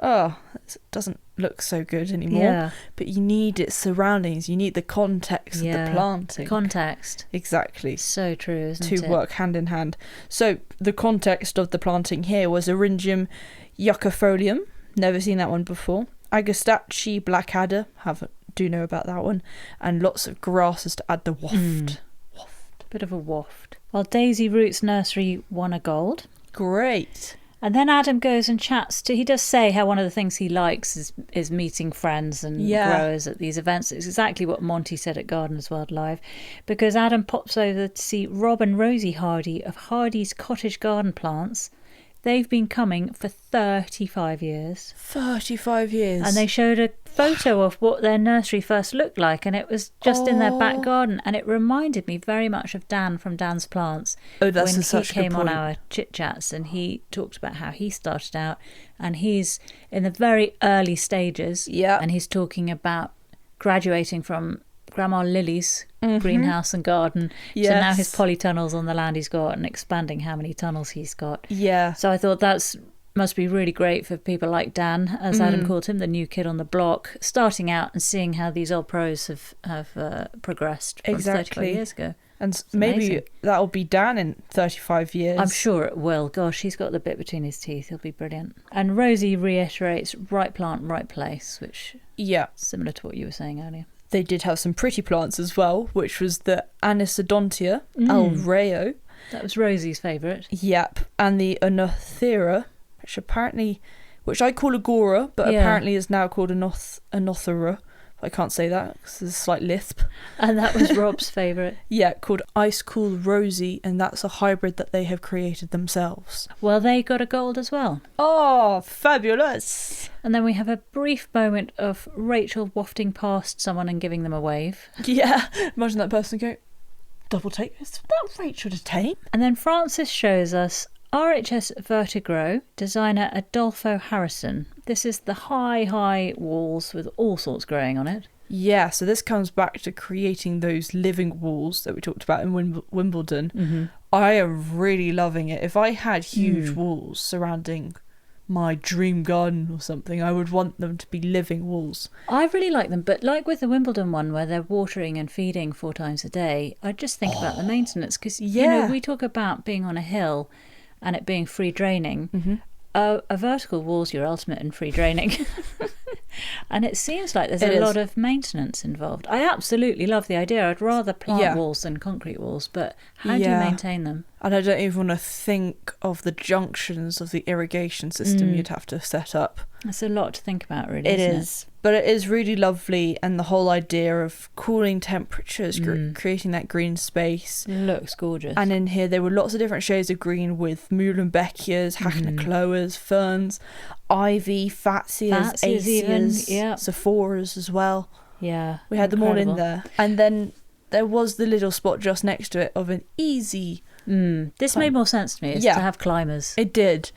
oh, it doesn't look so good anymore. Yeah. But you need its surroundings. You need the context of the planting. Context. Exactly. So true, isn't it? To work hand in hand. So the context of the planting here was Eryngium yuccifolium. Never seen that one before. Agastache blackadder. Do know about that one. And lots of grasses to add the waft. Bit of a waft. Well, Daisy Roots Nursery won a gold. Great. And then Adam goes and chats he does say how one of the things he likes is meeting friends and growers at these events. It's exactly what Monty said at Gardeners World Live, because Adam pops over to see Rob and Rosie Hardy of Hardy's Cottage Garden Plants. They've been coming for 35 years. 35 years. And they showed a photo of what their nursery first looked like, and it was just in their back garden, and it reminded me very much of Dan from Dan's Plants. Oh, that's when such he came a good on point. our chit chats, and he talked about how he started out, and he's in the very early stages. Yeah. And he's talking about graduating from Grandma Lily's greenhouse and garden to now his polytunnels on the land he's got, and expanding how many tunnels he's got. Yeah. So I thought must be really great for people like Dan, as Adam called him, the new kid on the block, starting out and seeing how these old pros have progressed from 35 years ago. And maybe that'll be Dan in 35 years. I'm sure it will. Gosh, he's got the bit between his teeth. He'll be brilliant. And Rosie reiterates right plant, right place, which is similar to what you were saying earlier. They did have some pretty plants as well, which was the Anisodontia al Rayo. That was Rosie's favourite. Yep. And the Anothera, which I call Agora, but apparently is now called Anothera. I can't say that because there's a slight lisp. And that was Rob's favourite. Yeah, called Ice Cool Rosie, and that's a hybrid that they have created themselves. Well, they got a gold as well. Oh, fabulous. And then we have a brief moment of Rachel wafting past someone and giving them a wave. Yeah, imagine that person going, double take, is that Rachel to take? And then Frances shows us RHS Vertigro designer Adolfo Harrison. This is the high walls with all sorts growing on it. Yeah, so this comes back to creating those living walls that we talked about in Wimbledon. Mm-hmm. I am really loving it. If I had huge walls surrounding my dream garden or something, I would want them to be living walls. I really like them, but like with the Wimbledon one where they're watering and feeding 4 times a day, I just think about the maintenance, because you know, we talk about being on a hill and it being free draining. Mm-hmm. A vertical wall's your ultimate in free draining. And it seems like there's a lot of maintenance involved. I absolutely love the idea. I'd rather plant walls than concrete walls, but how do you maintain them? And I don't even want to think of the junctions of the irrigation system you'd have to set up. It's a lot to think about, really, It isn't is. But it is really lovely, and the whole idea of cooling temperatures, creating that green space. It looks gorgeous. And in here there were lots of different shades of green with Muhlenbeckias, Hacknacloas, ferns, ivy, Fatsias, Acias, Sephoras as well. Yeah. We had them all in there. And then there was the little spot just next to it of an easy... This made more sense to me, is to have climbers. It did.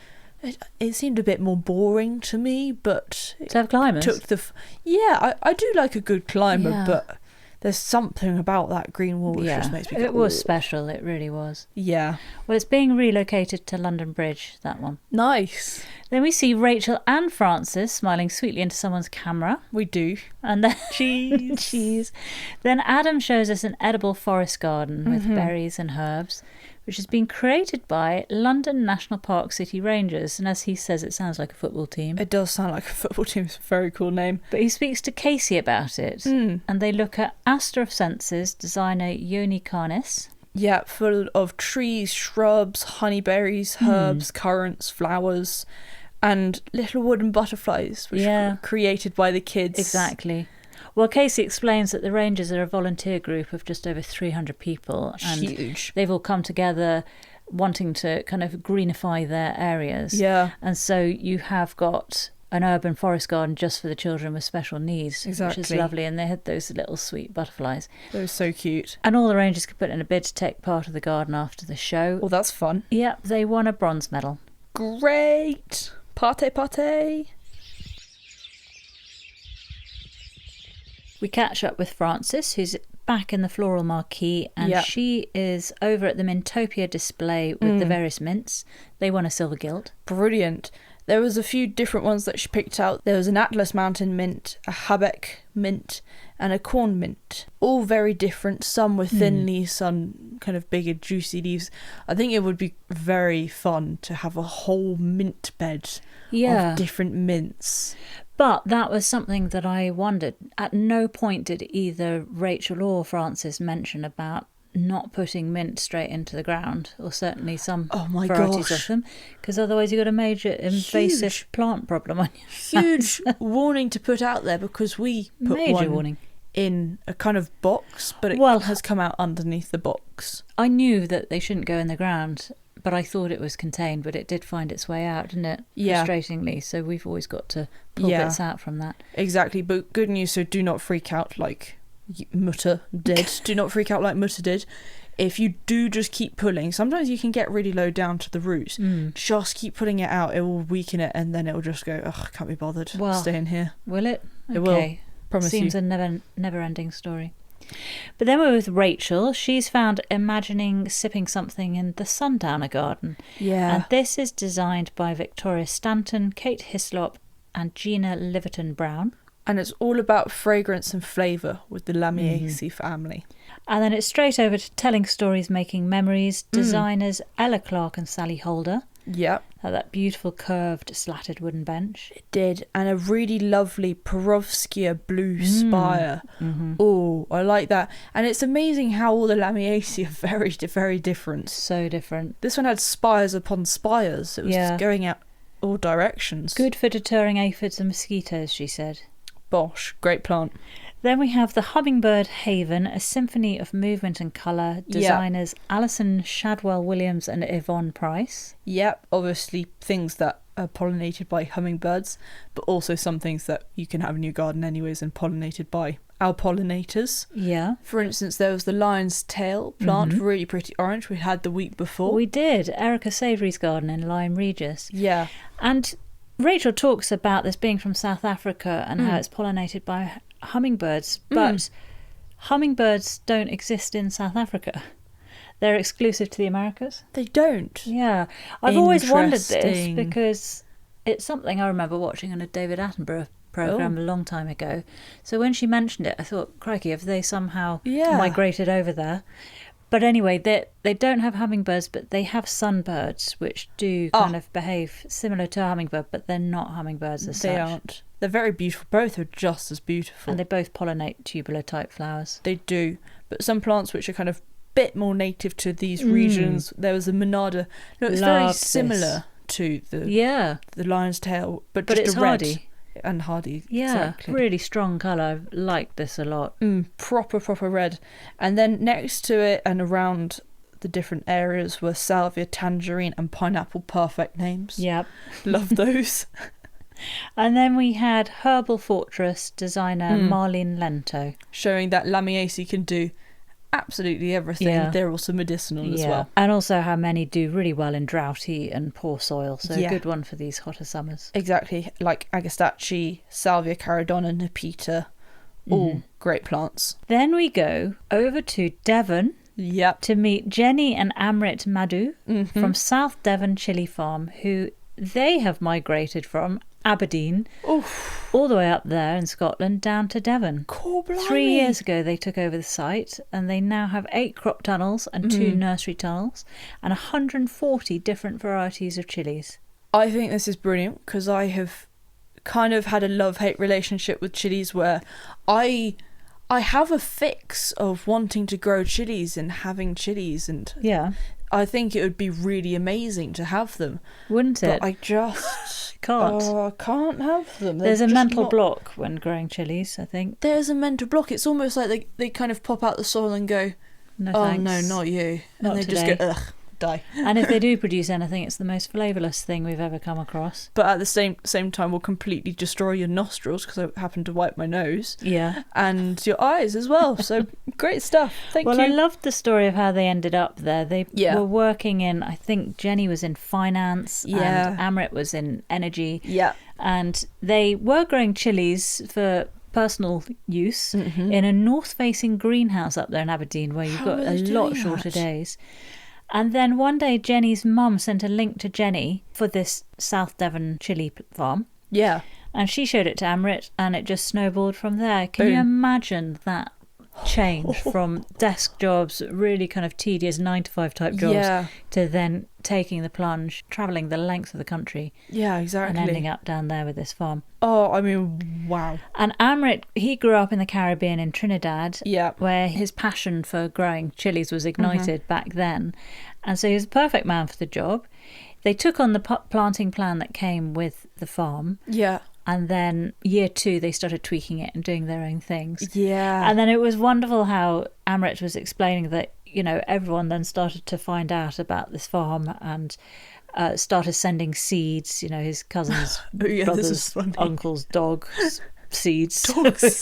It seemed a bit more boring to me, but... To have climbers? I do like a good climber, but there's something about that green wall which just makes me go... It was special, it really was. Yeah. Well, it's being relocated to London Bridge, that one. Nice. Then we see Rachel and Frances smiling sweetly into someone's camera. We do. And then... Cheese. Then Adam shows us an edible forest garden with berries and herbs, which has been created by London National Park City Rangers. And as he says, it sounds like a football team. It does sound like a football team. It's a very cool name. But he speaks to Casey about it. And they look at Aster of Senses designer Yoni Carnis. Yeah, full of trees, shrubs, honeyberries, herbs, currants, flowers, and little wooden butterflies, which were created by the kids. Exactly. Well, Casey explains that the Rangers are a volunteer group of just over 300 people. And huge. They've all come together wanting to kind of greenify their areas. Yeah. And so you have got an urban forest garden just for the children with special needs. Exactly. Which is lovely. And they had those little sweet butterflies. They were so cute. And all the Rangers could put in a bid to take part of the garden after the show. Well, that's fun. Yep, they won a bronze medal. Great. Partey. We catch up with Frances, who's back in the floral marquee, and she is over at the Mintopia display with the various mints. They won a silver gilt. Brilliant. There was a few different ones that she picked out. There was an Atlas Mountain mint, a Habeck mint, and a corn mint. All very different. Some were thin leaves, some kind of bigger, juicy leaves. I think it would be very fun to have a whole mint bed of different mints. But that was something that I wondered. At no point did either Rachel or Frances mention about not putting mint straight into the ground, or certainly some varieties of them, because otherwise you've got a major invasive plant problem on your hands. Huge warning to put out there, because we put major warning in a kind of box, but it has come out underneath the box. I knew that they shouldn't go in the ground, but I thought it was contained, but it did find its way out, didn't it? Yeah. Frustratingly, so we've always got to pull bits out from that. Exactly, but good news, so do not freak out like Mutter did. Do not freak out like Mutter did. If you do just keep pulling, sometimes you can get really low down to the roots. Just keep pulling it out, it will weaken it, and then it will just go, I can't be bothered staying here. Will it? It will. Promise Seems you. a never-ending story. But then we're with Rachel. She's found imagining sipping something in the Sundowner Garden. Yeah. And this is designed by Victoria Stanton, Kate Hislop and Gina Liverton Brown. And it's all about fragrance and flavour with the Lamiaceae family. And then it's straight over to Telling Stories, Making Memories, designers Ella Clark and Sally Holder. Yep. That beautiful curved slatted wooden bench. It did. And a really lovely Perovskia blue spire. Oh, I like that. And it's amazing how all the Lamiaceae are very, very different. So different. This one had spires upon spires. It was just going out all directions. Good for deterring aphids and mosquitoes, she said. Bosh, great plant. Then we have the Hummingbird Haven, a symphony of movement and colour, designers Alison Shadwell Williams and Yvonne Price. Yep, obviously things that are pollinated by hummingbirds, but also some things that you can have in your garden anyways and pollinated by our pollinators. Yeah. For instance, there was the lion's tail plant, really pretty orange, we had the week before. We did, Erica Savory's garden in Lyme Regis. Yeah. And Rachel talks about this being from South Africa and how it's pollinated by hummingbirds, but hummingbirds don't exist in South Africa. They're exclusive to the Americas. They don't? Yeah. I've always wondered this because it's something I remember watching on a David Attenborough programme a long time ago. So when she mentioned it, I thought, crikey, have they somehow migrated over there? But anyway, they don't have hummingbirds, but they have sunbirds, which do kind of behave similar to a hummingbird, but they're not hummingbirds as such. They aren't. They're very beautiful. Both are just as beautiful. And they both pollinate tubular-type flowers. They do. But some plants which are kind of bit more native to these regions, there was a monarda. No, it's very similar to the lion's tail, but just it's a red. hardy. And hardy. Yeah, exactly. Really strong colour. I like this a lot. Proper red. And then next to it and around the different areas were salvia, tangerine and pineapple. Perfect names. Yep. Love those. And then we had Herbal Fortress designer Marlene Lento. Showing that Lamiaceae can do absolutely everything. Yeah. They're also medicinal as well. And also how many do really well in droughty and poor soil. So a good one for these hotter summers. Exactly. Like Agastache, Salvia caradonna, Nepeta. All great plants. Then we go over to Devon. Yep. To meet Jenny and Amrit Madhu from South Devon Chili Farm, who they have migrated from Aberdeen all the way up there in Scotland down to Devon. Cool, blimey. 3 years ago they took over the site and they now have 8 crop tunnels and 2 nursery tunnels and 140 different varieties of chilies. I think this is brilliant because I have kind of had a love-hate relationship with chilies where I have a fix of wanting to grow chilies and having chilies, and I think it would be really amazing to have them. Wouldn't it? But I just can't. I can't have them. There's a mental block when growing chilies, I think. There's a mental block. It's almost like they kind of pop out the soil and go, no, oh thanks. no, not you. Not and they today. just go, ugh, die. And if they do produce anything, it's the most flavourless thing we've ever come across. But at the same time will completely destroy your nostrils because I happen to wipe my nose. Yeah. And your eyes as well. So great stuff. Thank you. Well, I loved the story of how they ended up there. They were working in, I think Jenny was in finance and Amrit was in energy. Yeah. And they were growing chilies for personal use in a north-facing greenhouse up there in Aberdeen where you've got a lot shorter days. And then one day Jenny's mum sent a link to Jenny for this South Devon chili farm. Yeah. And she showed it to Amrit, and it just snowballed from there. Can you imagine that change from desk jobs, really kind of tedious 9-to-5 type jobs, to then taking the plunge, travelling the length of the country. Yeah, exactly. And ending up down there with this farm. Oh, I mean, wow. And Amrit, he grew up in the Caribbean in Trinidad, where his passion for growing chilies was ignited back then. And so he was the perfect man for the job. They took on the planting plan that came with the farm. Yeah. And then year 2, they started tweaking it and doing their own things. Yeah. And then it was wonderful how Amrit was explaining that, you know, everyone then started to find out about this farm and started sending seeds, you know, his cousin's brother's uncle's dog's seeds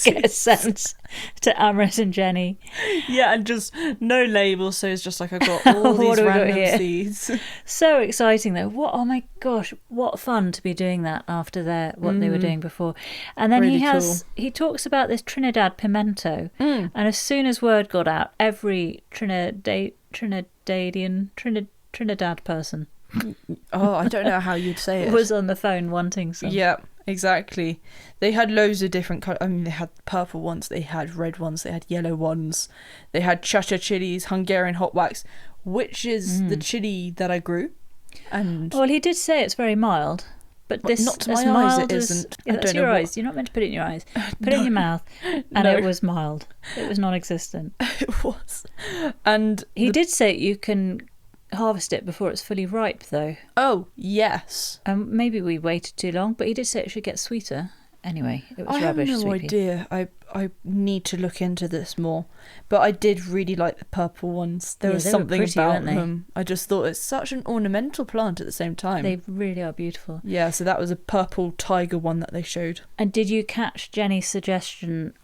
get sent to Amrit and Jenny. Yeah, and just no label, so it's just like I've got all these random seeds. So exciting though. Oh my gosh, what fun to be doing that after what they were doing before. And then really he talks about this Trinidad pimento, and as soon as word got out, every Trinidad person I don't know how you'd say it, was on the phone wanting some. Yeah, exactly. They had loads of different colours. I mean, they had purple ones, they had red ones, they had yellow ones, they had Chacha chilies, Hungarian hot wax, which is the chili that I grew. And well, he did say it's very mild, but this not to my eyes it isn't. Yeah, that's your eyes. You're not meant to put it in your eyes. Put it in your mouth, and it was mild. It was non-existent. It was. And he did say you can harvest it before it's fully ripe, though. Oh, yes. Maybe we waited too long, but he did say it should get sweeter. Anyway, it was rubbish. I have no idea. I need to look into this more. But I did really like the purple ones. There was something about them. I just thought it's such an ornamental plant at the same time. They really are beautiful. Yeah, so that was a purple tiger one that they showed. And did you catch Jenny's suggestion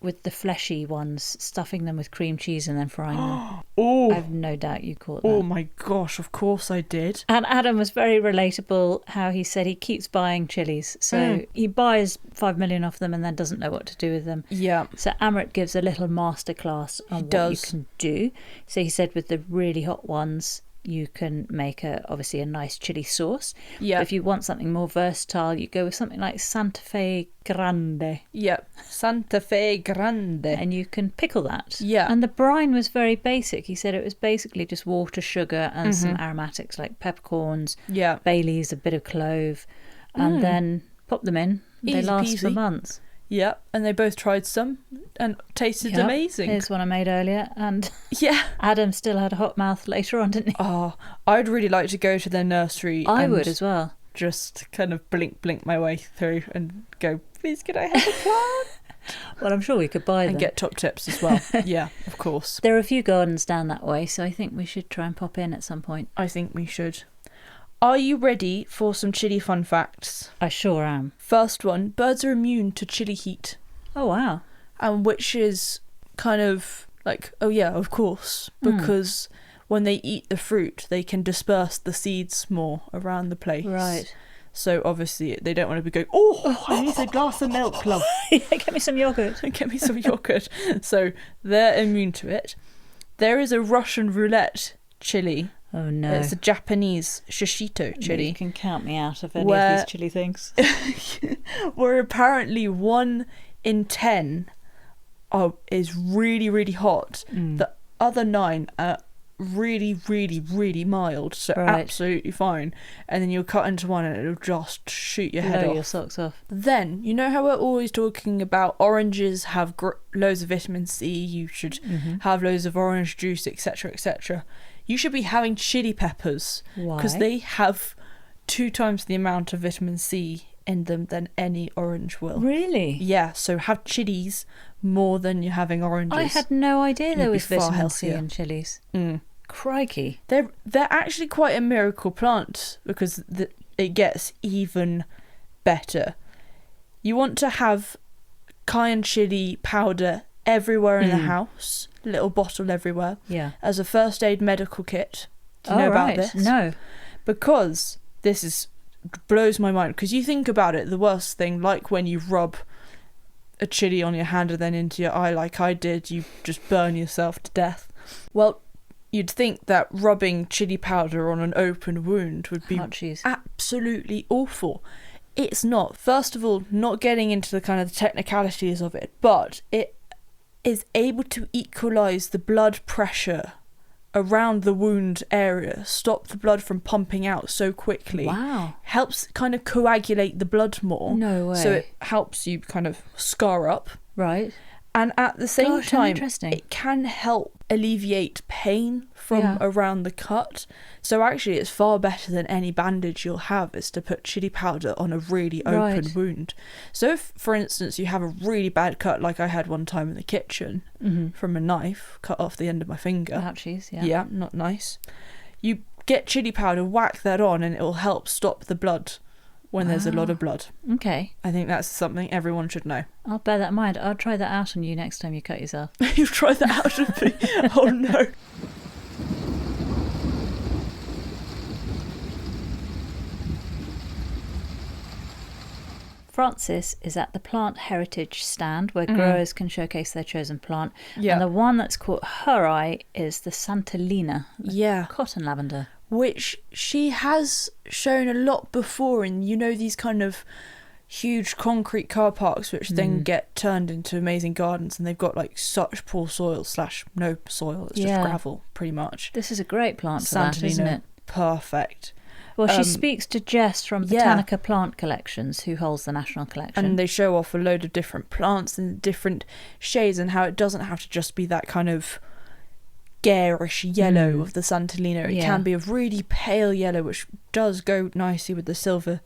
with the fleshy ones, stuffing them with cream cheese and then frying them? Oh, I have no doubt you caught that. Oh my gosh, of course I did. And Adam was very relatable, how he said he keeps buying chilies. So he buys 5 million of them and then doesn't know what to do with them. Yeah. So Amrit gives a little masterclass on what you can do. So he said with the really hot ones, you can make obviously a nice chili sauce. Yeah. But if you want something more versatile, you go with something like Santa Fe Grande. Yeah, Santa Fe Grande. And you can pickle that. Yeah. And the brine was very basic. He said it was basically just water, sugar, and some aromatics like peppercorns, Baileys, a bit of clove, and then pop them in. They last for months. Yeah, and they both tried some and tasted amazing. Here's one I made earlier, and yeah, Adam still had a hot mouth later on, didn't he? Oh, I'd really like to go to their nursery. I would as well. Just kind of blink my way through and go, please can I have a plant? Well, I'm sure we could buy them. And get top tips as well. Yeah, of course. There are a few gardens down that way, so I think we should try and pop in at some point. I think we should. Are you ready for some chili fun facts? I sure am. First one, birds are immune to chili heat. Oh, wow. And which is kind of like, oh yeah, of course, because when they eat the fruit, they can disperse the seeds more around the place. Right. So obviously they don't want to be going, oh, I need a glass of milk, love. Yeah, get me some yoghurt. Get me some yoghurt. So they're immune to it. There is a Russian roulette chili. Oh no. It's a Japanese shishito chili. You can count me out of any of these chili things. Where apparently 1 in 10 is really, really hot. The other 9 are really, really, really mild. So absolutely fine. And then you'll cut into one and it'll just shoot your head off. Blow your socks off. Then, you know how we're always talking about oranges have loads of vitamin C, you should have loads of orange juice, etc., etc. You should be having chili peppers. Why? Because they have 2 times the amount of vitamin C in them than any orange will. Really? Yeah, so have chilies more than you're having oranges. I had no idea there was vitamin C in chilies. Crikey. They're actually quite a miracle plant because it gets even better. You want to have cayenne chili powder everywhere in the house, little bottle everywhere, as a first aid medical kit. Do you know about this? No. Because this blows my mind, because you think about it, the worst thing, like when you rub a chili on your hand and then into your eye like I did, you just burn yourself to death. Well, you'd think that rubbing chili powder on an open wound would be absolutely awful. It's not. First of all, not getting into the kind of the technicalities of it, but it is able to equalise the blood pressure around the wound area, stop the blood from pumping out so quickly. Wow. Helps kind of coagulate the blood more. No way. So it helps you kind of scar up. Right. And at the same time, interesting. it can help alleviate pain from around the cut. So actually, it's far better than any bandage you'll have is to put chili powder on a really open wound. So if, for instance, you have a really bad cut, like I had one time in the kitchen from a knife, cut off the end of my finger. Ouchies, yeah. Yeah, not nice. You get chili powder, whack that on, and it will help stop the blood when there's a lot of blood. Okay. I think that's something everyone should know. I'll bear that in mind. I'll try that out on you next time you cut yourself. You've tried that out of me? Oh no. Frances is at the plant heritage stand where growers can showcase their chosen plant. Yeah. And the one that's caught her eye is the Santolina, Yeah. cotton lavender. Which she has shown a lot before in, you know, these kind of huge concrete car parks which then get turned into amazing gardens, and they've got like such poor soil / no soil, it's just gravel pretty much. This is a great plant for that, isn't it? Perfect. Well, she speaks to Jess from Botanica Plant Collections, who holds the national collection. And they show off a load of different plants and different shades, and how it doesn't have to just be that kind of garish yellow of the Santolina. It can be a really pale yellow, which does go nicely with the silver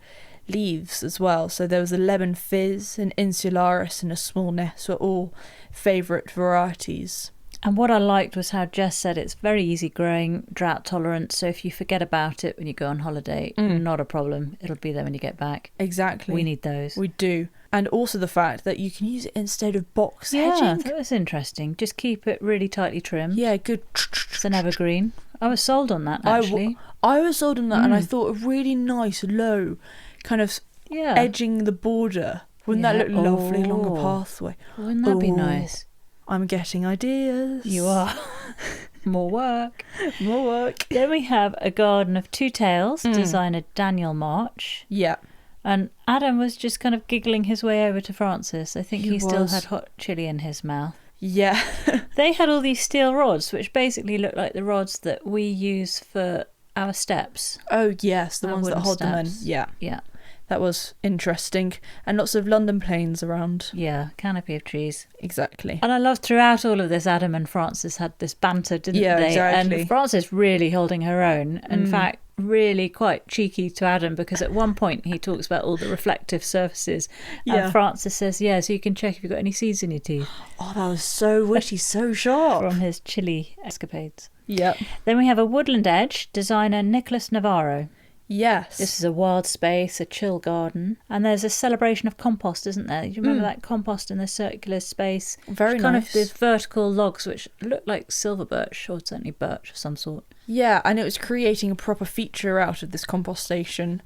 leaves as well. So there was a lemon fizz, an insularis, and a small nest were all favourite varieties. And what I liked was how Jess said it's very easy growing, drought tolerant, so if you forget about it when you go on holiday, not a problem. It'll be there when you get back. Exactly. We need those. We do. And also the fact that you can use it instead of box Yeah, hedging. that was interesting. Just keep it really tightly trimmed. Yeah, good. It's an evergreen. I was sold on that, actually. I was sold on that, and I thought a really nice, low, kind of edging the border. Wouldn't that look lovely along a pathway? Wouldn't that be nice? I'm getting ideas. You are. More work. More work. Then we have a garden of two tails, designer Daniel March. Yeah. And Adam was just kind of giggling his way over to Frances. I think he still had hot chili in his mouth. Yeah. They had all these steel rods, which basically look like the rods that we use for our steps. Oh, yes, the ones that hold them in. Yeah. Yeah. That was interesting. And lots of London planes around. Yeah, canopy of trees. Exactly. And I loved throughout all of this, Adam and Frances had this banter, didn't they? Exactly. And Frances really holding her own. In fact, really quite cheeky to Adam, because at one point he talks about all the reflective surfaces. And Frances says, so you can check if you've got any seeds in your teeth. Oh, that was so witty, so sharp. From his chili escapades. Yep. Then we have a woodland edge, designer Nicholas Navarro. Yes. This is a wild space, a chill garden. And there's a celebration of compost, isn't there? Do you remember that compost in the circular space? Very it's nice. Kind of these vertical logs which look like silver birch, or certainly birch of some sort. Yeah, and it was creating a proper feature out of this compost station,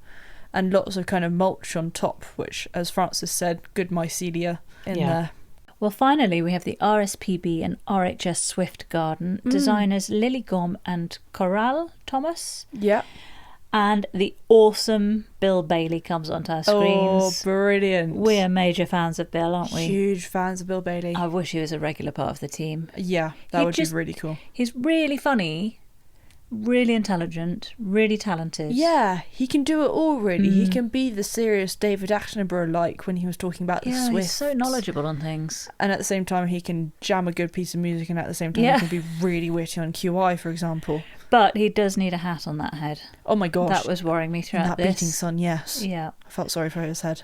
and lots of kind of mulch on top, which, as Frances said, good mycelia in there. Well, finally, we have the RSPB and RHS Swift garden, designers Lily Gom and Coral Thomas. Yeah. And the awesome Bill Bailey comes onto our screens. Oh, brilliant. We are major fans of Bill, aren't we? Huge fans of Bill Bailey. I wish he was a regular part of the team. Yeah, that would be really cool. He's really funny, really intelligent, really talented. Yeah, he can do it all, really. He can be the serious David Attenborough-like when he was talking about the Swifts. He's so knowledgeable on things. And at the same time, he can jam a good piece of music, and at the same time, he can be really witty on QI, for example. But he does need a hat on that head. Oh my gosh. That was worrying me throughout this. That beating sun, yes. Yeah. I felt sorry for his head.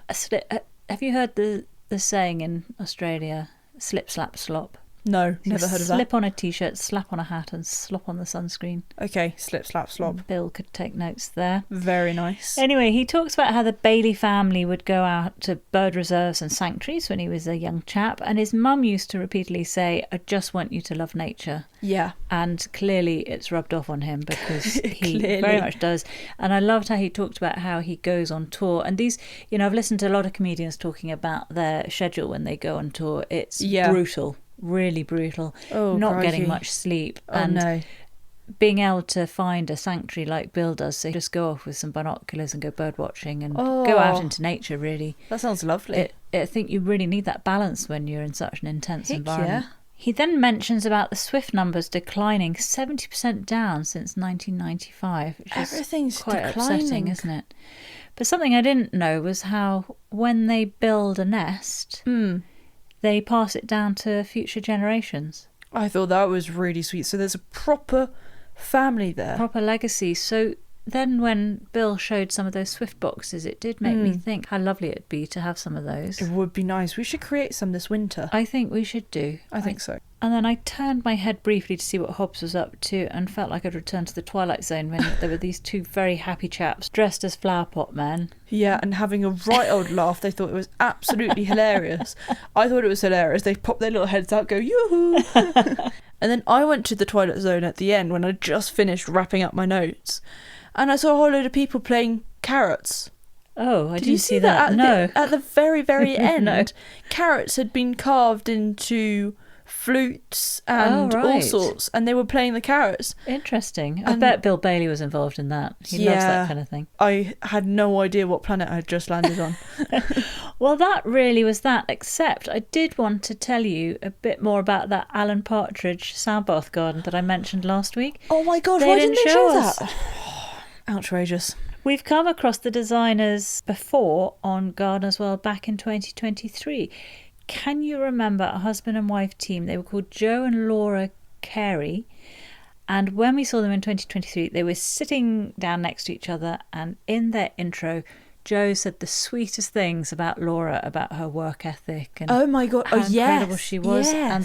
Have you heard the saying in Australia, slip, slap, slop? No, never heard of that. Slip on a t-shirt, slap on a hat, and slop on the sunscreen. Okay, slip, slap, slop. Bill could take notes there. Very nice. Anyway, he talks about how the Bailey family would go out to bird reserves and sanctuaries when he was a young chap, and his mum used to repeatedly say, I just want you to love nature. Yeah. And clearly it's rubbed off on him, because he very much does. And I loved how he talked about how he goes on tour. And these, I've listened to a lot of comedians talking about their schedule when they go on tour. It's brutal. Really brutal. Oh, not crikey. getting much sleep. Oh, no. being able to find a sanctuary like Bill does, so just go off with some binoculars and go bird watching and go out into nature, really. That sounds lovely. I think you really need that balance when you're in such an intense environment. Yeah. He then mentions about the swift numbers declining 70% down since 1995, which Everything's is quite declining. upsetting, isn't it? But something I didn't know was how when they build a nest, they pass it down to future generations. I thought that was really sweet. So there's a proper family there. Proper legacy. So then when Bill showed some of those Swift boxes, it did make me think how lovely it'd be to have some of those. It would be nice. We should create some this winter. I think we should do. I think so. And then I turned my head briefly to see what Hobbs was up to and felt like I'd returned to the Twilight Zone when there were these two very happy chaps dressed as flower pot men. Yeah, and having a right old laugh. They thought it was absolutely hilarious. I thought it was hilarious. They pop their little heads out, go, yoo-hoo! And then I went to the Twilight Zone at the end when I just finished wrapping up my notes. And I saw a whole load of people playing carrots. Oh, I Did didn't you see that. No. At the very, very end, No. carrots had been carved into flutes and all sorts, and they were playing the carrots. Interesting. I bet Bill Bailey was involved in that. He loves that kind of thing. I had no idea what planet I had just landed on. Well, that really was that, except I did want to tell you a bit more about that Alan Partridge soundbath garden that I mentioned last week. Oh my god, why didn't they show that? Outrageous. We've come across the designers before on Gardeners World back in 2023. Can you remember a husband and wife team? They were called Joe and Laura Carey. And when we saw them in 2023, they were sitting down next to each other. And in their intro, Joe said the sweetest things about Laura, about her work ethic and oh my god, how incredible she was. And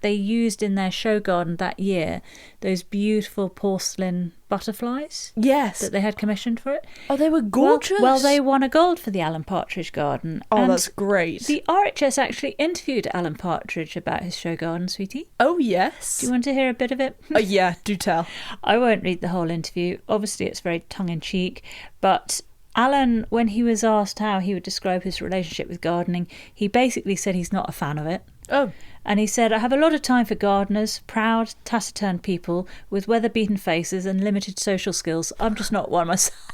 they used in their show garden that year those beautiful porcelain butterflies. Yes. That they had commissioned for it. Oh, they were gorgeous. Well, they won a gold for the Alan Partridge garden. Oh, and that's great. the RHS actually interviewed Alan Partridge about his show garden, sweetie. Oh, yes. Do you want to hear a bit of it? Oh, yeah, do tell. I won't read the whole interview. Obviously, it's very tongue-in-cheek, but Alan, when he was asked how he would describe his relationship with gardening, he basically said he's not a fan of it. Oh. And he said, I have a lot of time for gardeners, proud, taciturn people with weather-beaten faces and limited social skills. I'm just not one myself.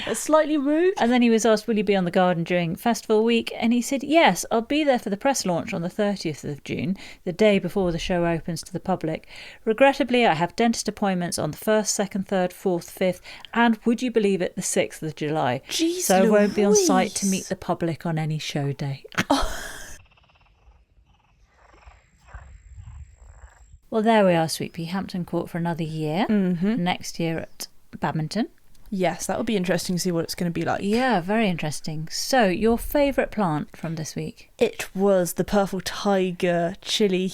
That's slightly rude. And then he was asked, will you be on the garden during festival week? And he said, yes, I'll be there for the press launch on the 30th of June, the day before the show opens to the public. Regrettably, I have dentist appointments on the 1st, 2nd, 3rd, 4th, 5th, and would you believe it, the 6th of July. Jeez, so I won't be on Louise. site to meet the public on any show day. Well, there we are, Sweet Pea, Hampton Court for another year. Mm-hmm. Next year at Badminton. Yes, that would be interesting to see what it's going to be like. Yeah, very interesting. So, your favourite plant from this week? It was the Purple Tiger chili.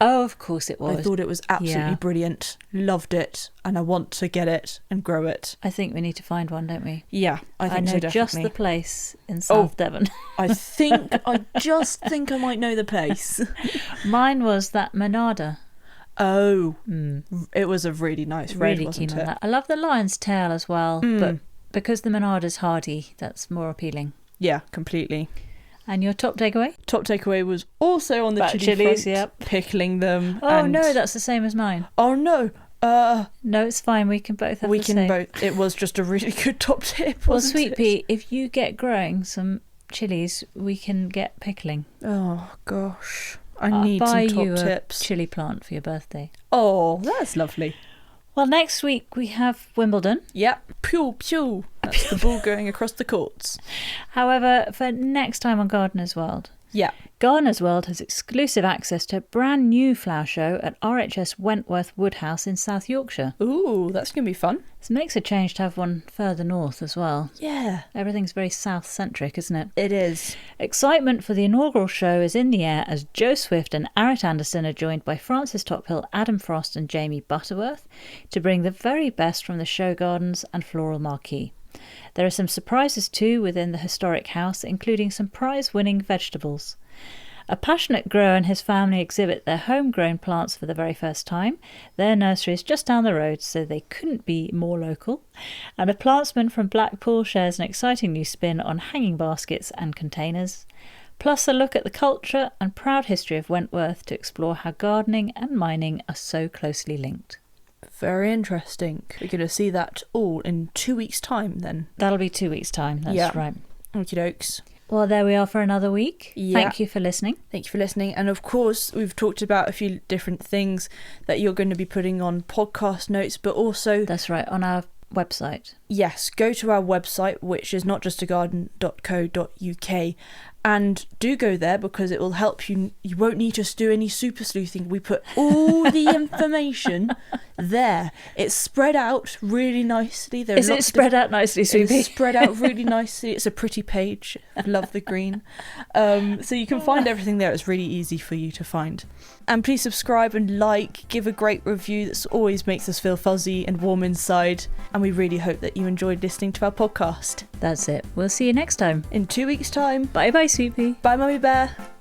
Oh, of course it was. I thought it was absolutely brilliant. Loved it. And I want to get it and grow it. I think we need to find one, don't we? Yeah, I think know so, definitely. just the place in South Devon. I just think I might know the place. Mine was that Monada. Oh, it was a really nice red, Really wasn't keen it? on that. I love the lion's tail as well, but because the Monada's hardy, that's more appealing. Yeah, completely. And your top takeaway? Top takeaway was also on the Back chili chilies, front, yep. pickling them. Oh, and... no, that's the same as mine. Oh, no. No, it's fine. We can both have we the can same. both. It was just a really good top tip, Well, wasn't Sweet it? Pea, if you get growing some chilies, we can get pickling. Oh, gosh. I I'll need buy some you top a tips. chili plant for your birthday. Oh, that's lovely. Well, next week we have Wimbledon. Yep. Pew, pew. That's the ball going across the courts. However, for next time on Gardener's World, Yeah. Gardener's World has exclusive access to a brand new flower show at RHS Wentworth Woodhouse in South Yorkshire. Ooh, that's going to be fun. It makes a change to have one further north as well. Yeah. Everything's very south-centric, isn't it? It is. Excitement for the inaugural show is in the air as Joe Swift and Arit Anderson are joined by Frances Tophill, Adam Frost and Jamie Butterworth to bring the very best from the show gardens and floral marquee. There are some surprises too within the historic house, including some prize-winning vegetables. A passionate grower and his family exhibit their homegrown plants for the very first time. Their nursery is just down the road, so they couldn't be more local. And a plantsman from Blackpool shares an exciting new spin on hanging baskets and containers. Plus a look at the culture and proud history of Wentworth to explore how gardening and mining are so closely linked. Very interesting. We're going to see that all in 2 weeks' time then. That'll be 2 weeks' time, that's right. Okie dokes. Well, there we are for another week. Yeah. Thank you for listening. Thank you for listening. And of course, we've talked about a few different things that you're going to be putting on podcast notes, but also... That's right, on our website. Yes, go to our website, which is notjustagarden.co.uk, and do go there because it will help you. You won't need to do any super sleuthing. We put all the information there. It's spread out really nicely. Is it spread out nicely, Subi? It's spread out really nicely. It's a pretty page. I love the green. So you can find everything there. It's really easy for you to find. And please subscribe and give a great review. That always makes us feel fuzzy and warm inside. And we really hope that you enjoyed listening to our podcast. That's it. We'll see you next time. In 2 weeks' time. Bye-bye, Sweepy. Bye, Mummy Bear.